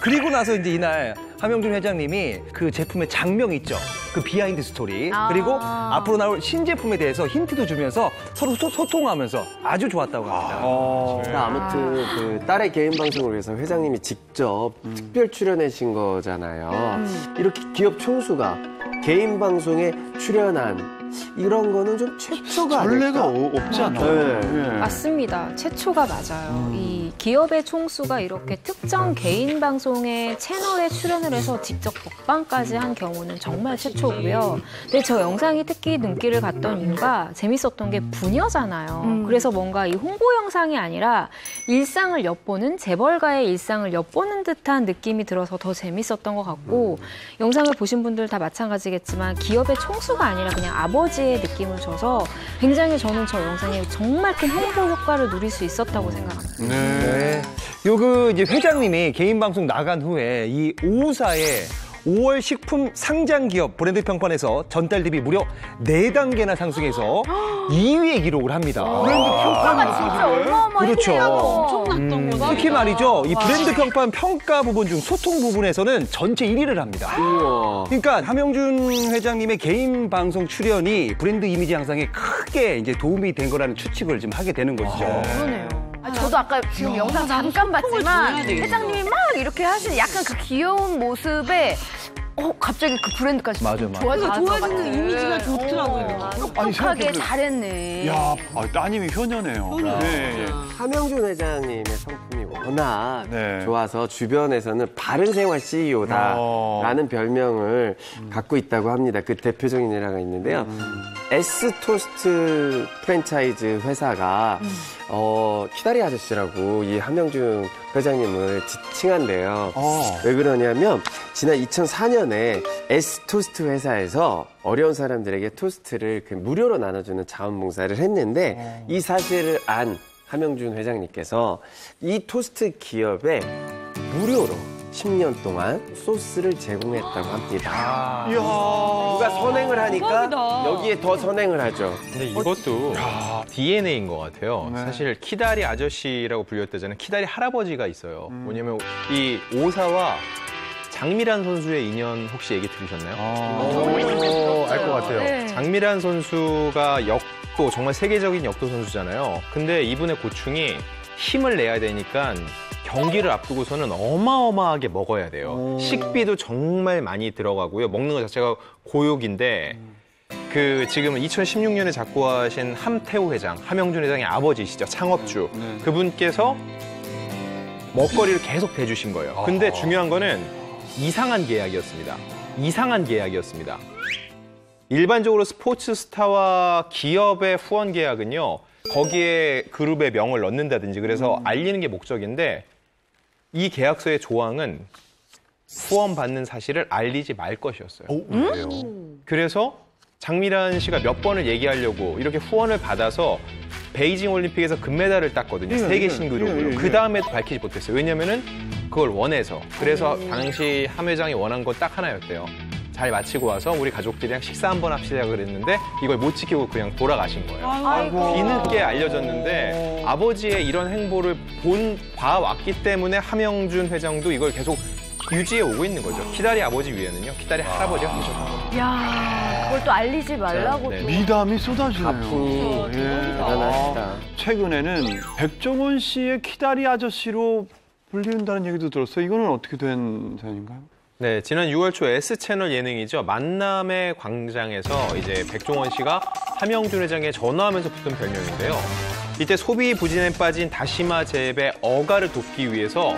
그리고 나서 이제 이날 함영준 회장님이 그 제품의 장명 있죠. 그 비하인드 스토리. 그리고 앞으로 나올 신제품에 대해서 힌트도 주면서 서로 소통하면서 아주 좋았다고 합니다.
아무튼 그 딸의 개인 방송을 위해서 회장님이 직접 특별 출연하신 거잖아요. 이렇게 기업 총수가 개인 방송에 출연한 이런 거는 좀 최초가
전례가
아닐까?
없지 않나요?
네.
맞습니다. 최초가 맞아요. 이 기업의 총수가 이렇게 특정 개인 방송의 채널에 출연을 해서 직접 먹방까지 한 경우는 정말 최초고요. 근데 저 영상이 특히 눈길을 갔던 이유가 재밌었던 게 부녀잖아요. 그래서 뭔가 이 홍보 영상이 아니라 일상을 엿보는 재벌가의 일상을 엿보는 듯한 느낌이 들어서 더 재밌었던 것 같고 영상을 보신 분들 다 마찬가지겠지만 기업의 총수가 아니라 그냥 아버지의 느낌을 줘서 굉장히 저는 저 영상이 정말 큰 홍보 효과를 누릴 수 있었다고 생각합니다.
네. 요그 이제 회장님이 개인 방송 나간 후에 이 오사의 5월 식품 상장 기업 브랜드 평판에서 전달 대비 무려 4단계나 상승해서 2위에 기록을 합니다.
브랜드 평가가 진짜 어마어마했네요.
그렇죠.
엄청났던 거죠.
특히 말이죠. 이 브랜드 평판 평가 부분 중 소통 부분에서는 전체 1위를 합니다. 그러니까 함영준 회장님의 개인 방송 출연이 브랜드 이미지 향상에 크게 이제 도움이 된 거라는 추측을 좀 하게 되는 것이죠.
그러네요. 저도 아까 지금 영상 잠깐 봤지만 회장님이 막 이렇게 하시는 약간 그 귀여운 모습에 갑자기 그 브랜드까지
좋아지는 이미지가 좋더라고요.
똑똑하게 잘했네.
야, 따님이 효녀네요. 네.
함영준 회장님의 성품이 워낙 좋아서 주변에서는 바른생활 CEO다라는 별명을 갖고 있다고 합니다. 그 대표적인 일화가 있는데요. S토스트 프랜차이즈 회사가 키다리 아저씨라고 이 함영준 회장님을 지칭한대요. 왜 그러냐면 지난 2004년에 S토스트 회사에서 어려운 사람들에게 토스트를 무료로 나눠주는 자원봉사를 했는데 이 사실을 안 함영준 회장님께서 이 토스트 기업에 무료로 10년 동안 소스를 제공했다고 합니다.
이야.
누가 선행을 하니까
대박이다.
여기에 더 선행을 하죠.
근데 이것도 DNA인 것 같아요.
네.
사실 키다리 아저씨라고 불렸다잖아요. 키다리 할아버지가 있어요. 뭐냐면 이 오사와 장미란 선수의 인연 혹시 얘기 들으셨나요?
알 것 같아요.
네.
장미란 선수가 역도 정말 세계적인 역도 선수잖아요. 근데 이분의 고충이 힘을 내야 되니까 경기를 앞두고서는 어마어마하게 먹어야 돼요. 식비도 정말 많이 들어가고요. 먹는 것 자체가 고욕인데 그 지금 2016년에 작고하신 함태우 회장, 함영준 회장의 아버지시죠. 창업주. 그분께서 먹거리를 계속 대주신 거예요. 근데 중요한 거는 이상한 계약이었습니다. 이상한 계약이었습니다. 일반적으로 스포츠 스타와 기업의 후원 계약은요. 거기에 그룹의 명을 넣는다든지 그래서 알리는 게 목적인데 이 계약서의 조항은 후원받는 사실을 알리지 말 것이었어요. 그래서 장미란 씨가 몇 번을 얘기하려고 이렇게 후원을 받아서 베이징 올림픽에서 금메달을 땄거든요. 세계 신기록으로. 그 다음에도 밝히지 못했어요. 왜냐면은 그걸 원해서. 그래서 당시 함 회장이 원한 건 딱 하나였대요. 잘 마치고 와서 우리 가족들이랑 식사 한번 합시다 그랬는데 이걸 못 지키고 그냥 돌아가신 거예요.
아이고.
뒤늦게 알려졌는데 아버지의 이런 행보를 봐왔기 때문에 함영준 회장도 이걸 계속 유지해 오고 있는 거죠. 키다리 아버지 위에는요. 키다리 할아버지가 계셨던 거예요.
야, 그걸 또 알리지 말라고.
네.
미담이 쏟아지네요.
가풍이 대단하시다.
최근에는 백종원 씨의 키다리 아저씨로 불리는다는 얘기도 들었어요. 이거는 어떻게 된 사연인가요?
네, 지난 6월 초 S채널 예능이죠. 만남의 광장에서 이제 백종원 씨가 함영준 회장에 전화하면서 붙은 별명인데요. 이때 소비 부진에 빠진 다시마 재배 어가를 돕기 위해서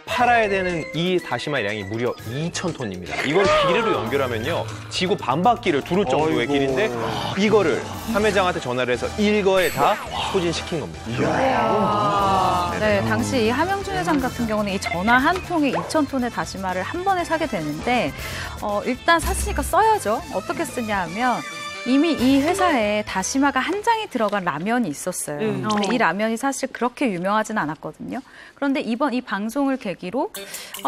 팔아야 되는 이 다시마 양이 무려 2,000톤입니다. 이걸 길이로 연결하면요. 지구 반바퀴를 두를 정도의 길인데 이거를 함 회장한테 전화를 해서 일거에 다 소진시킨 겁니다.
네, 당시 이 함영준 회장 같은 경우는 이 전화 한 통에 2,000톤의 다시마를 한 번에 사게 되는데 일단 샀으니까 써야죠. 어떻게 쓰냐 하면 이미 이 회사에 다시마가 한 장이 들어간 라면이 있었어요. 근데 이 라면이 사실 그렇게 유명하진 않았거든요. 그런데 이번 이 방송을 계기로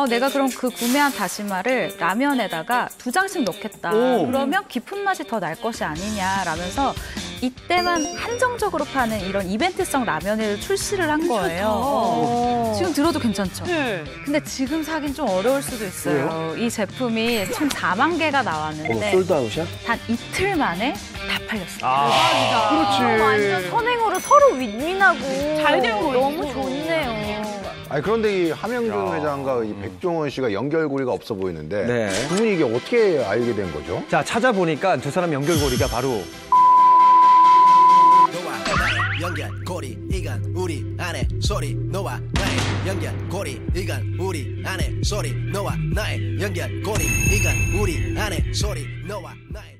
내가 그럼 그 구매한 다시마를 라면에다가 2장씩 넣겠다. 그러면 깊은 맛이 더 날 것이 아니냐라면서 이때만 한정적으로 파는 이런 이벤트성 라면을 출시를 한 거예요. 지금 들어도 괜찮죠?
네.
근데 지금 사긴 좀 어려울 수도 있어요. 이 제품이 총 4만 개가 나왔는데
솔드아웃이야?
단 이틀 만에 다 팔렸어요.
대박이다.
그렇지.
완전 선행으로 서로 윈윈하고
잘 된 거예요.
너무 좋네요.
아니 그런데 이 함영준 회장과 이 백종원 씨가 연결고리가 없어 보이는데
네.
두 분이 이게 어떻게 알게 된 거죠?
자, 찾아보니까 두 사람 연결고리가 바로
연결고리 이건 우리 안에 소리 너와 나의 연결고리 이건 우리 안에 소리 너와 나의 연결고리 이건 우리 안에 소리 너와 나의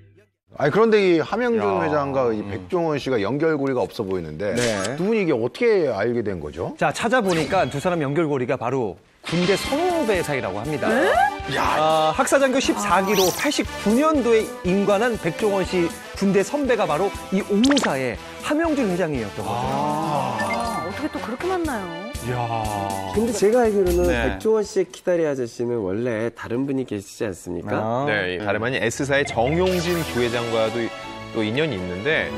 아니 그런데 이 함영준 회장과 이 백종원 씨가 연결고리가 없어 보이는데
네.
두 분이 이게 어떻게 알게 된 거죠?
자, 찾아보니까 두 사람 연결고리가 바로 군대 선후배 사이라고 합니다. 학사장교 14기로 89년도에 임관한 백종원 씨 군대 선배가 바로 이 오사의 함영준 회장이었던 거죠.
어떻게 또 그렇게 만나요?
근데 제가 알기로는
네.
백종원 씨의 키다리 아저씨는 원래 다른 분이 계시지 않습니까?
네, 다름 아닌 S사의 정용진 부회장과도 또 인연이 있는데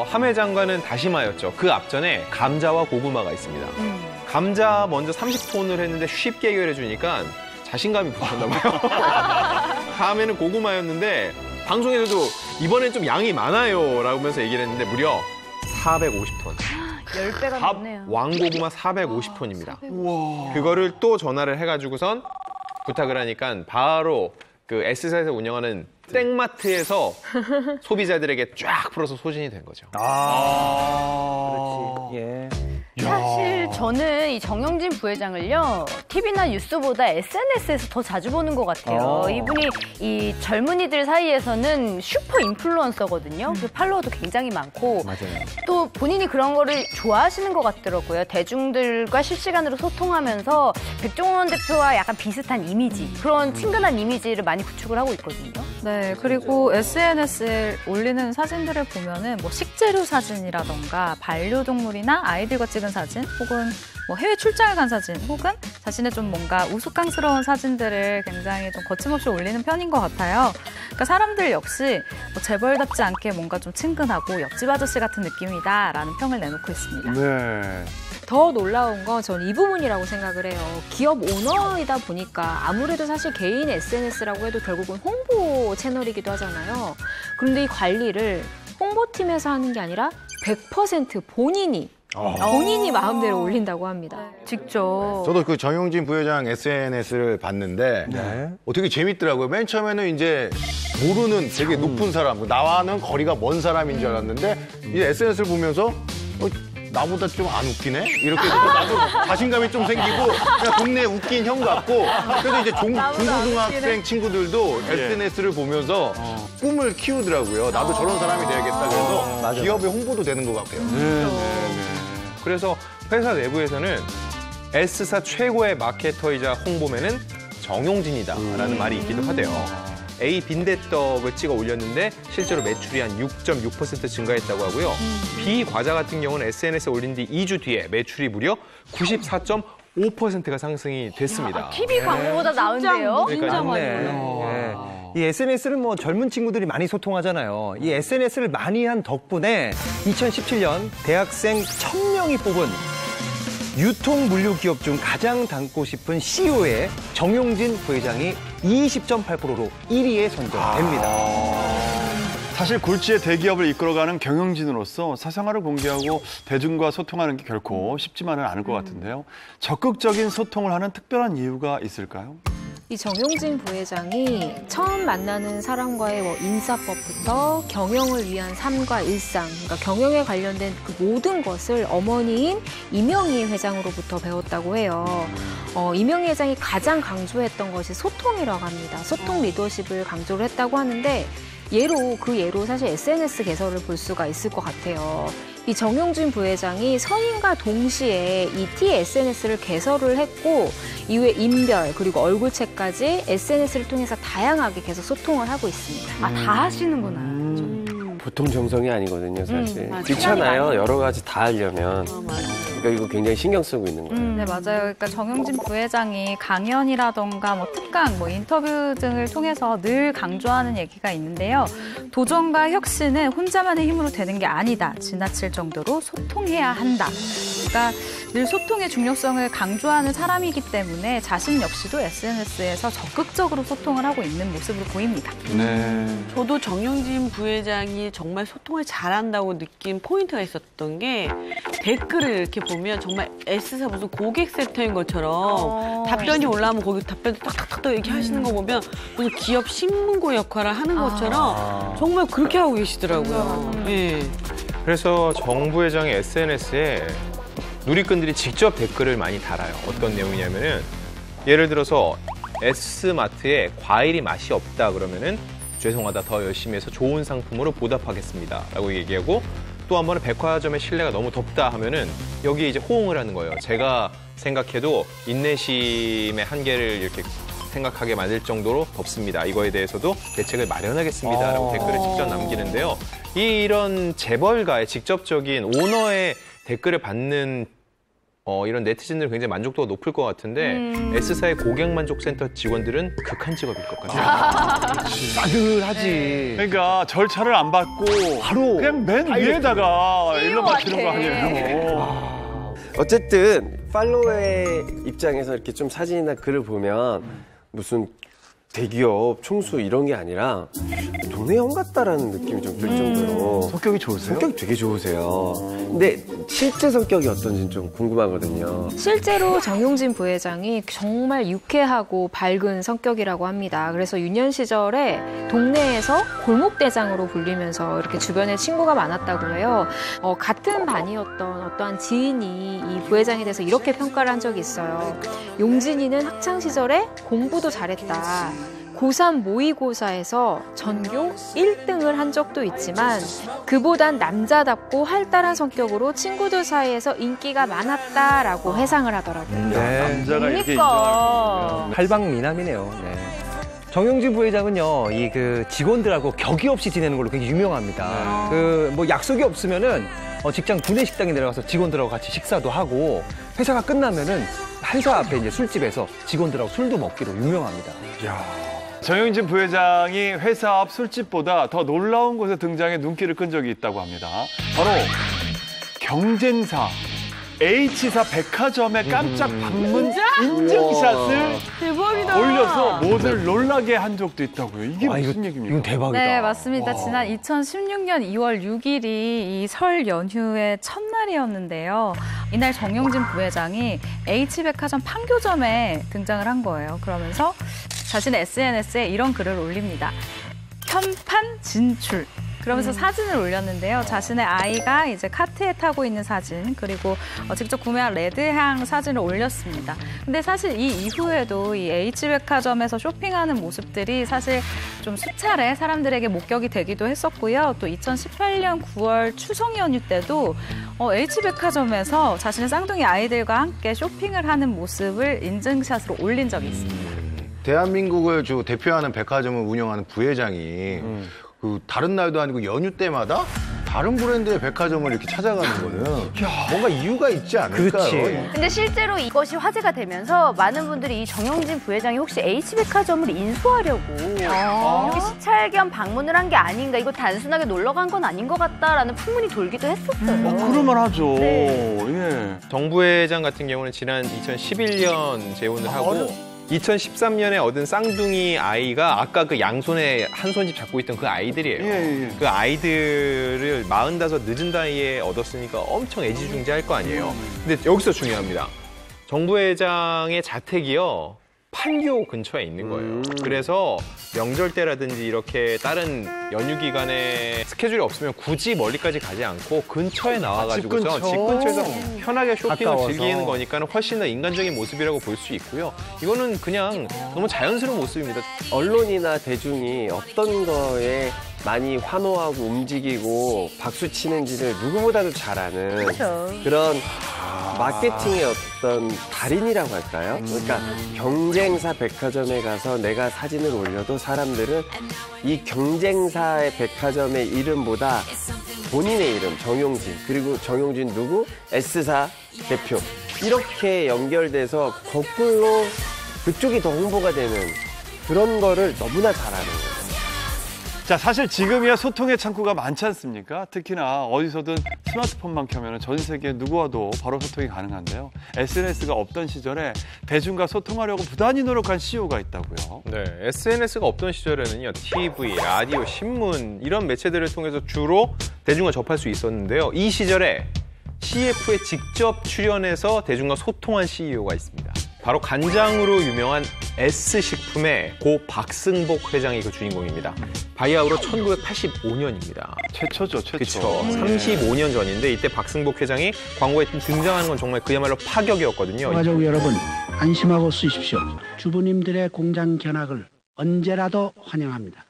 함 회장과는 다시마였죠. 그 앞전에 감자와 고구마가 있습니다. 감자 먼저 30톤을 했는데 쉽게 해결해 주니까 자신감이 붙었나 봐요. 다음에는 고구마였는데 방송에서도 이번엔 좀 양이 많아요 라고 하면서 얘기를 했는데 무려 450톤.
10배가 넘네요.
왕고구마 450톤입니다. 그거를 또 전화를 해가지고선 부탁을 하니까 바로 그 S사에서 운영하는 땡마트에서 소비자들에게 쫙 풀어서 소진이 된 거죠.
그렇지. 예.
사실 저는 이 정영진 부회장을요, TV나 뉴스보다 SNS에서 더 자주 보는 것 같아요. 이분이 이 젊은이들 사이에서는 슈퍼 인플루언서거든요. 그 팔로워도 굉장히 많고.
맞아요.
또 본인이 그런 거를 좋아하시는 것 같더라고요. 대중들과 실시간으로 소통하면서 백종원 대표와 약간 비슷한 이미지, 그런 친근한 이미지를 많이 구축을 하고 있거든요.
네, 그리고 SNS에 올리는 사진들을 보면은 뭐 식재료 사진이라던가 반려동물이나 아이들과 찍은 사진, 혹은 뭐 해외 출장을 간 사진, 혹은 자신의 좀 뭔가 우스꽝스러운 사진들을 굉장히 좀 거침없이 올리는 편인 것 같아요. 그러니까 사람들 역시 뭐 재벌답지 않게 뭔가 좀 친근하고 옆집 아저씨 같은 느낌이다라는 평을 내놓고 있습니다.
네.
더 놀라운 건 전 이 부분이라고 생각을 해요. 기업 오너이다 보니까 아무래도 사실 개인 SNS라고 해도 결국은 홍보 채널이기도 하잖아요. 그런데 이 관리를 홍보팀에서 하는 게 아니라 100% 본인이 마음대로 올린다고 합니다.
직접.
저도 그 정용진 부회장 SNS를 봤는데 어떻게 재밌더라고요. 맨 처음에는 이제 모르는 되게 높은 사람, 나와는 거리가 먼 사람인 줄 알았는데 이 SNS를 보면서 나보다 좀 안 웃기네? 이렇게 나도 자신감이 좀 생기고 그냥 동네 웃긴 형 같고 그래서 이제 중고등학생 친구들도 SNS를 보면서 꿈을 키우더라고요. 나도 저런 사람이 돼야겠다. 그래서 기업의 홍보도 되는 것 같아요.
그래서 회사 내부에서는 S사 최고의 마케터이자 홍보맨은 정용진이다라는 말이 있기도 하대요. A 빈대떡을 찍어 올렸는데 실제로 매출이 한 6.6% 증가했다고 하고요. B 과자 같은 경우는 SNS에 올린 뒤 2주 뒤에 매출이 무려 94.5%가 상승이 됐습니다.
TV 광고보다 나은데요?
진짜 많이
올라요. 이 SNS를 뭐 젊은 친구들이 많이 소통하잖아요. 이 SNS를 많이 한 덕분에 2017년 대학생 1000명이 뽑은 유통물류 기업 중 가장 닮고 싶은 CEO의 정용진 부회장이 20.8%로 1위에 선정됩니다.
사실 굴지의 대기업을 이끌어가는 경영진으로서 사생활을 공개하고 대중과 소통하는 게 결코 쉽지만은 않을 것 같은데요. 적극적인 소통을 하는 특별한 이유가 있을까요?
이 정용진 부회장이 처음 만나는 사람과의 인사법부터 경영을 위한 삶과 일상, 그러니까 경영에 관련된 그 모든 것을 어머니인 이명희 회장으로부터 배웠다고 해요. 이명희 회장이 가장 강조했던 것이 소통이라고 합니다. 소통 리더십을 강조를 했다고 하는데 그 예로 사실 SNS 개설을 볼 수가 있을 것 같아요. 이 정용진 부회장이 선임과 동시에 이 TSNS를 개설을 했고 이후에 인별 그리고 얼굴책까지 SNS를 통해서 다양하게 계속 소통을 하고 있습니다.
다 하시는구나.
보통 정성이 아니거든요, 사실.
맞아요.
귀찮아요, 여러 가지 다 하려면. 그러니까 이거 굉장히 신경 쓰고 있는 거예요.
네, 맞아요. 그러니까 정용진 부회장이 강연이라던가 뭐 특강, 뭐 인터뷰 등을 통해서 늘 강조하는 얘기가 있는데요. 도전과 혁신은 혼자만의 힘으로 되는 게 아니다. 지나칠 정도로 소통해야 한다. 그러니까 늘 소통의 중요성을 강조하는 사람이기 때문에 자신 역시도 SNS에서 적극적으로 소통을 하고 있는 모습으로 보입니다.
네. 저도 정영진 부회장이 정말 소통을 잘한다고 느낀 포인트가 있었던 게 댓글을 이렇게 보면 정말 S사 무슨 고객 센터인 것처럼 답변이 올라오면 거기 답변을 탁탁탁 이렇게 하시는 거 보면 무슨 기업 신문고 역할을 하는 것처럼 정말 그렇게 하고 계시더라고요. 네.
그래서 정 부회장의 SNS에 누리꾼들이 직접 댓글을 많이 달아요. 어떤 내용이냐면은 예를 들어서 S마트에 과일이 맛이 없다 그러면은 죄송하다, 더 열심히 해서 좋은 상품으로 보답하겠습니다 라고 얘기하고, 또 한 번은 백화점의 실내가 너무 덥다 하면은 여기에 이제 호응을 하는 거예요. 제가 생각해도 인내심의 한계를 이렇게 생각하게 만들 정도로 덥습니다. 이거에 대해서도 대책을 마련하겠습니다 라고 댓글을 직접 남기는데요. 이런 재벌가의 직접적인 오너의 댓글을 받는 이런 네티즌들 굉장히 만족도가 높을 것 같은데 S사의 고객만족센터 직원들은 극한 직업일 것 같아요.
싸늘하지. 그러니까 절차를 안 받고 바로 그냥 맨 위에다가 일러 바치는 거 아니에요.
어쨌든 팔로워의 입장에서 이렇게 좀 사진이나 글을 보면 무슨 대기업 총수 이런 게 아니라 동네 형 같다라는 느낌이 좀 들 정도로
성격이 좋으세요?
성격이 되게 좋으세요. 근데 실제 성격이 어떤지 좀 궁금하거든요.
실제로 정용진 부회장이 정말 유쾌하고 밝은 성격이라고 합니다. 그래서 유년 시절에 동네에서 골목대장으로 불리면서 이렇게 주변에 친구가 많았다고 해요. 같은 반이었던 어떠한 지인이 이 부회장에 대해서 이렇게 평가를 한 적이 있어요. 용진이는 학창시절에 공부도 잘했다. 고3 모의고사에서 전교 1등을 한 적도 있지만 그보단 남자답고 활달한 성격으로 친구들 사이에서 인기가 많았다라고 회상을 하더라고요.
남자가 이렇게
그러니까. 팔방미남이네요. 네. 정용진 부회장은요, 그 직원들하고 격이 없이 지내는 걸로 굉장히 유명합니다. 뭐 약속이 없으면은 직장 구내식당에 내려가서 직원들하고 같이 식사도 하고 회사가 끝나면은 회사 앞에 이제 술집에서 직원들하고 술도 먹기로 유명합니다.
정용진 부회장이 회사 앞 술집보다 더 놀라운 곳에 등장해 눈길을 끈 적이 있다고 합니다. 바로 경쟁사 H사 백화점의 깜짝 방문 인증샷을
대박이다.
올려서 모두를 놀라게 한 적도 있다고요. 이게 무슨 얘기입니까?
이건 대박이다.
네, 맞습니다. 지난 2016년 2월 6일이 이 설 연휴의 첫날이었는데요. 이날 정용진 부회장이 H백화점 판교점에 등장을 한 거예요. 그러면서 자신의 SNS에 이런 글을 올립니다. 현판 진출. 그러면서 사진을 올렸는데요. 자신의 아이가 이제 카트에 타고 있는 사진, 그리고 직접 구매한 레드향 사진을 올렸습니다. 근데 사실 이 이후에도 이 H백화점에서 쇼핑하는 모습들이 사실 좀 수차례 사람들에게 목격이 되기도 했었고요. 또 2018년 9월 추석 연휴 때도 H백화점에서 자신의 쌍둥이 아이들과 함께 쇼핑을 하는 모습을 인증샷으로 올린 적이 있습니다.
대한민국을 주 대표하는 백화점을 운영하는 부회장이 다른 날도 아니고 연휴 때마다 다른 브랜드의 백화점을 이렇게 찾아가는 거는 뭔가 이유가 있지 않을까요?
근데 실제로 이것이 화제가 되면서 많은 분들이 이 정용진 부회장이 혹시 H백화점을 인수하려고 이렇게 시찰 겸 방문을 한 게 아닌가, 이거 단순하게 놀러 간 건 아닌 것 같다라는 풍문이 돌기도 했었어요.
그럴만 하죠.
네. 정 부회장 같은 경우는 지난 2011년 재혼을 하고 2013년에 얻은 쌍둥이 아이가 아까 그 양손에 한 손집 잡고 있던 그 아이들이에요. 그 아이들을 45 늦은 나이에 얻었으니까 엄청 애지중지할 거 아니에요. 근데 여기서 중요합니다. 정 부회장의 자택이요, 판교 근처에 있는 거예요. 그래서 명절 때라든지 이렇게 다른 연휴 기간에 스케줄이 없으면 굳이 멀리까지 가지 않고 근처에 나와가지고서 집 근처에서 편하게 쇼핑을
가까워서.
즐기는 거니까는 훨씬 더 인간적인 모습이라고 볼 수 있고요. 이거는 그냥 너무 자연스러운 모습입니다.
언론이나 대중이 어떤 거에 많이 환호하고 움직이고 박수 치는지를 누구보다도 잘 아는 그런 마케팅의 어떤 달인이라고 할까요? 그러니까 경쟁사 백화점에 가서 내가 사진을 올려도 사람들은 이 경쟁사의 백화점의 이름보다 본인의 이름, 정용진, 그리고 정용진 누구? S사 대표. 이렇게 연결돼서 거꾸로 그쪽이 더 홍보가 되는 그런 거를 너무나 잘하는 거예요.
자, 사실 지금이야 소통의 창구가 많지 않습니까? 특히나 어디서든 스마트폰만 켜면 전 세계 누구와도 바로 소통이 가능한데요. SNS가 없던 시절에 대중과 소통하려고 부단히 노력한 CEO가 있다고요.
네, SNS가 없던 시절에는요, TV, 라디오, 신문 이런 매체들을 통해서 주로 대중과 접할 수 있었는데요. 이 시절에 CF에 직접 출연해서 대중과 소통한 CEO가 있습니다. 바로 간장으로 유명한 S식품의 고 박승복 회장이 그 주인공입니다. 바이아우로 1985년입니다.
최초죠, 최초.
그렇죠. 35년 전인데 이때 박승복 회장이 광고에 등장하는 건 정말 그야말로 파격이었거든요.
가족 여러분, 안심하고 쓰십시오. 주부님들의 공장 견학을 언제라도 환영합니다.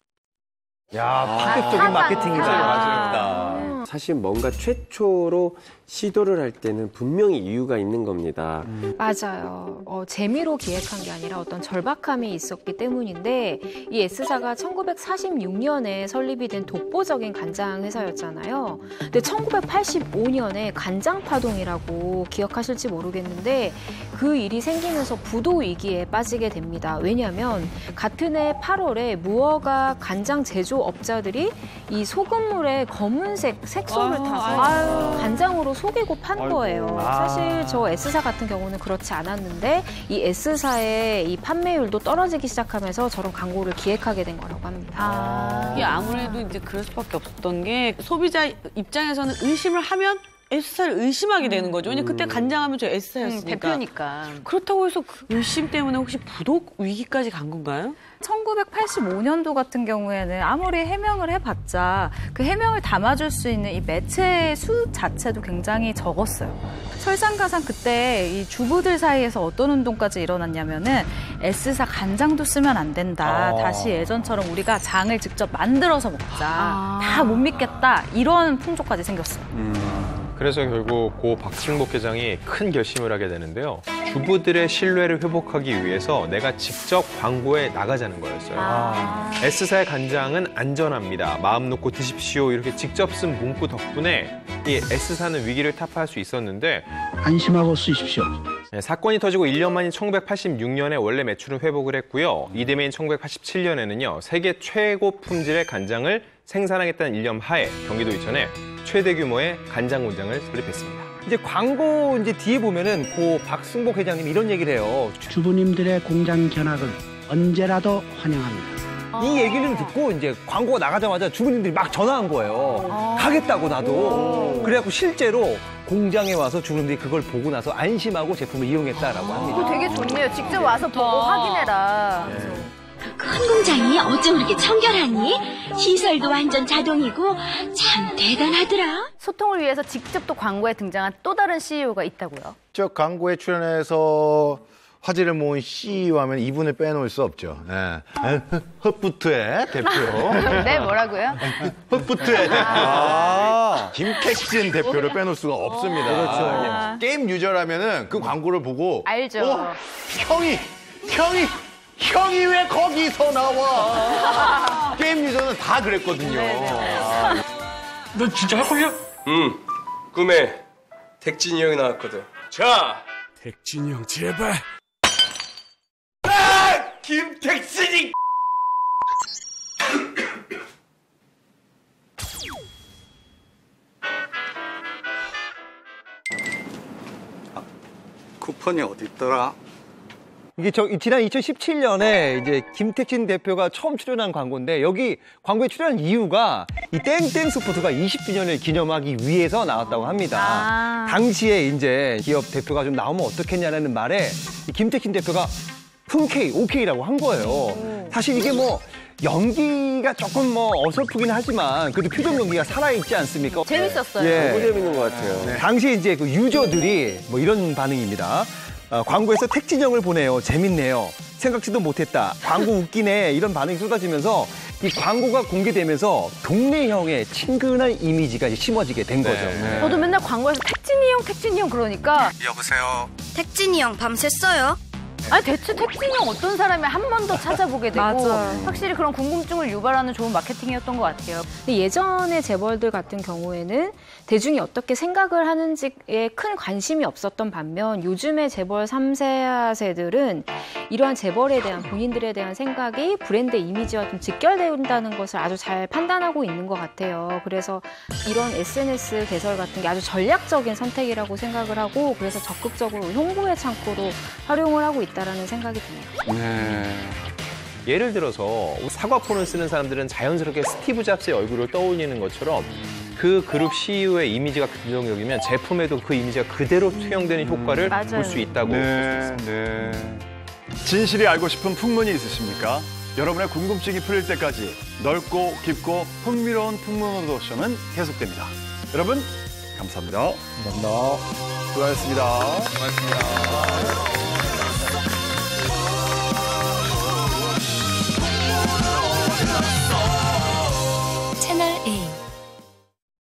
파격적인 마케팅이죠.
맞습니다.
사실 뭔가 최초로 시도를 할 때는 분명히 이유가 있는 겁니다.
맞아요. 재미로 기획한 게 아니라 어떤 절박함이 있었기 때문인데 이 S사가 1946년에 설립이 된 독보적인 간장 회사였잖아요. 근데 1985년에 간장파동이라고 기억하실지 모르겠는데 그 일이 생기면서 부도 위기에 빠지게 됩니다. 왜냐하면 같은 해 8월에 무허가 간장 제조업자들이 이 소금물에 검은색 색소를 타서 간장으로 속이고 판 거예요. 사실 저 S사 같은 경우는 그렇지 않았는데 이 S사의 이 판매율도 떨어지기 시작하면서 저런 광고를 기획하게 된 거라고 합니다.
이게 아무래도 이제 그럴 수밖에 없었던 게 소비자 입장에서는 의심을 하면 S사를 의심하게 되는 거죠. 왜냐면 그때 간장하면 저 S사였으니까.
대표니까.
그렇다고 해서 그 의심 때문에 혹시 부독 위기까지 간 건가요?
1985년도 같은 경우에는 아무리 해명을 해봤자 그 해명을 담아줄 수 있는 이 매체의 수 자체도 굉장히 적었어요. 설상가상 그때 이 주부들 사이에서 어떤 운동까지 일어났냐면은 S사 간장도 쓰면 안 된다. 다시 예전처럼 우리가 장을 직접 만들어서 먹자. 다 못 믿겠다. 이런 풍조까지 생겼어요.
그래서 결국 고 박승복 회장이 큰 결심을 하게 되는데요. 주부들의 신뢰를 회복하기 위해서 내가 직접 광고에 나가자는 거였어요. S사의 간장은 안전합니다. 마음 놓고 드십시오. 이렇게 직접 쓴 문구 덕분에 이 S사는 위기를 타파할 수 있었는데
안심하고 쓰십시오.
네, 사건이 터지고 1년 만인 1986년에 원래 매출은 회복을 했고요. 이듬해인 1987년에는요. 세계 최고 품질의 간장을 생산하겠다는 일념 하에 경기도 이천에 최대 규모의 간장 공장을 설립했습니다.
이제 광고 이제 뒤에 보면은 고 박승복 회장님이 이런 얘기를 해요.
주부님들의 공장 견학을 언제라도 환영합니다.
이 얘기를 듣고 이제 광고가 나가자마자 주부님들이 막 전화한 거예요. 가겠다고 나도. 그래갖고 실제로 공장에 와서 주부님들이 그걸 보고 나서 안심하고 제품을 이용했다라고 합니다.
그거 되게 좋네요. 직접 와서 보고 확인해라.
큰 공장이 어쩜 그렇게 청결하니? 시설도 완전 자동이고 참 대단하더라.
소통을 위해서 직접 또 광고에 등장한 또 다른 CEO가 있다고요?
저 광고에 출연해서 화제를 모은 CEO 하면 이분을 빼놓을 수 없죠. 네. 헛부트의 대표.
네, 뭐라고요?
헛부트의 대표. 김택진 대표를 빼놓을 수가 없습니다.
그렇죠.
게임 유저라면은 그 광고를 보고
알죠.
형이 왜 거기서 나와? 게임 유저는 다 그랬거든요.
너 진짜 할 거야?
응. 꿈에 택진이 형이 나왔거든. 자,
택진이 형 제발.
김택진이.
쿠폰이 어디 있더라?
이게 지난 2017년에 이제 김택진 대표가 처음 출연한 광고인데 여기 광고에 출연한 이유가 이 땡땡 스포츠가 20주년을 기념하기 위해서 나왔다고 합니다. 당시에 이제 기업 대표가 좀 나오면 어떻겠냐라는 말에 이 김택진 대표가 흔쾌히 오케이라고 한 거예요. 사실 이게 뭐 연기가 조금 뭐 어설프긴 하지만 그래도 표정 연기가 살아있지 않습니까?
재밌었어요.
예.
너무 재밌는 것 같아요.
당시 이제 그 유저들이 뭐 이런 반응입니다. 광고에서 택진형을 보내요. 재밌네요. 생각지도 못했다. 광고 웃기네. 이런 반응이 쏟아지면서 이 광고가 공개되면서 동네형의 친근한 이미지가 이제 심어지게 된 거죠.
저도 맨날 광고에서 택진이 형 그러니까
여보세요.
택진이 형 밤샜어요?
아니 대체 택진이 형 어떤 사람이 한 번 더 찾아보게 되고
맞아요.
확실히 그런 궁금증을 유발하는 좋은 마케팅이었던 것 같아요.
근데 예전의 재벌들 같은 경우에는 대중이 어떻게 생각을 하는지에 큰 관심이 없었던 반면 요즘의 재벌 3세 세들은 이러한 재벌에 대한 본인들에 대한 생각이 브랜드 이미지와 좀 직결된다는 것을 아주 잘 판단하고 있는 것 같아요. 그래서 이런 SNS 개설 같은 게 아주 전략적인 선택이라고 생각을 하고 그래서 적극적으로 홍보의 창구로 활용을 하고 있다는 생각이 드네요.
네. 예를 들어서 사과폰을 쓰는 사람들은 자연스럽게 스티브 잡스의 얼굴을 떠올리는 것처럼 그 그룹 CEO의 이미지가 긍정적이면 제품에도 그 이미지가 그대로 투영되는 효과를 볼 수 있다고 볼 수 있습니다.
네. 진실이 알고 싶은 풍문이 있으십니까? 여러분의 궁금증이 풀릴 때까지 넓고 깊고 흥미로운 풍문노도쇼는 계속됩니다. 여러분 감사합니다.
감사합니다.
수고하셨습니다.
고맙습니다.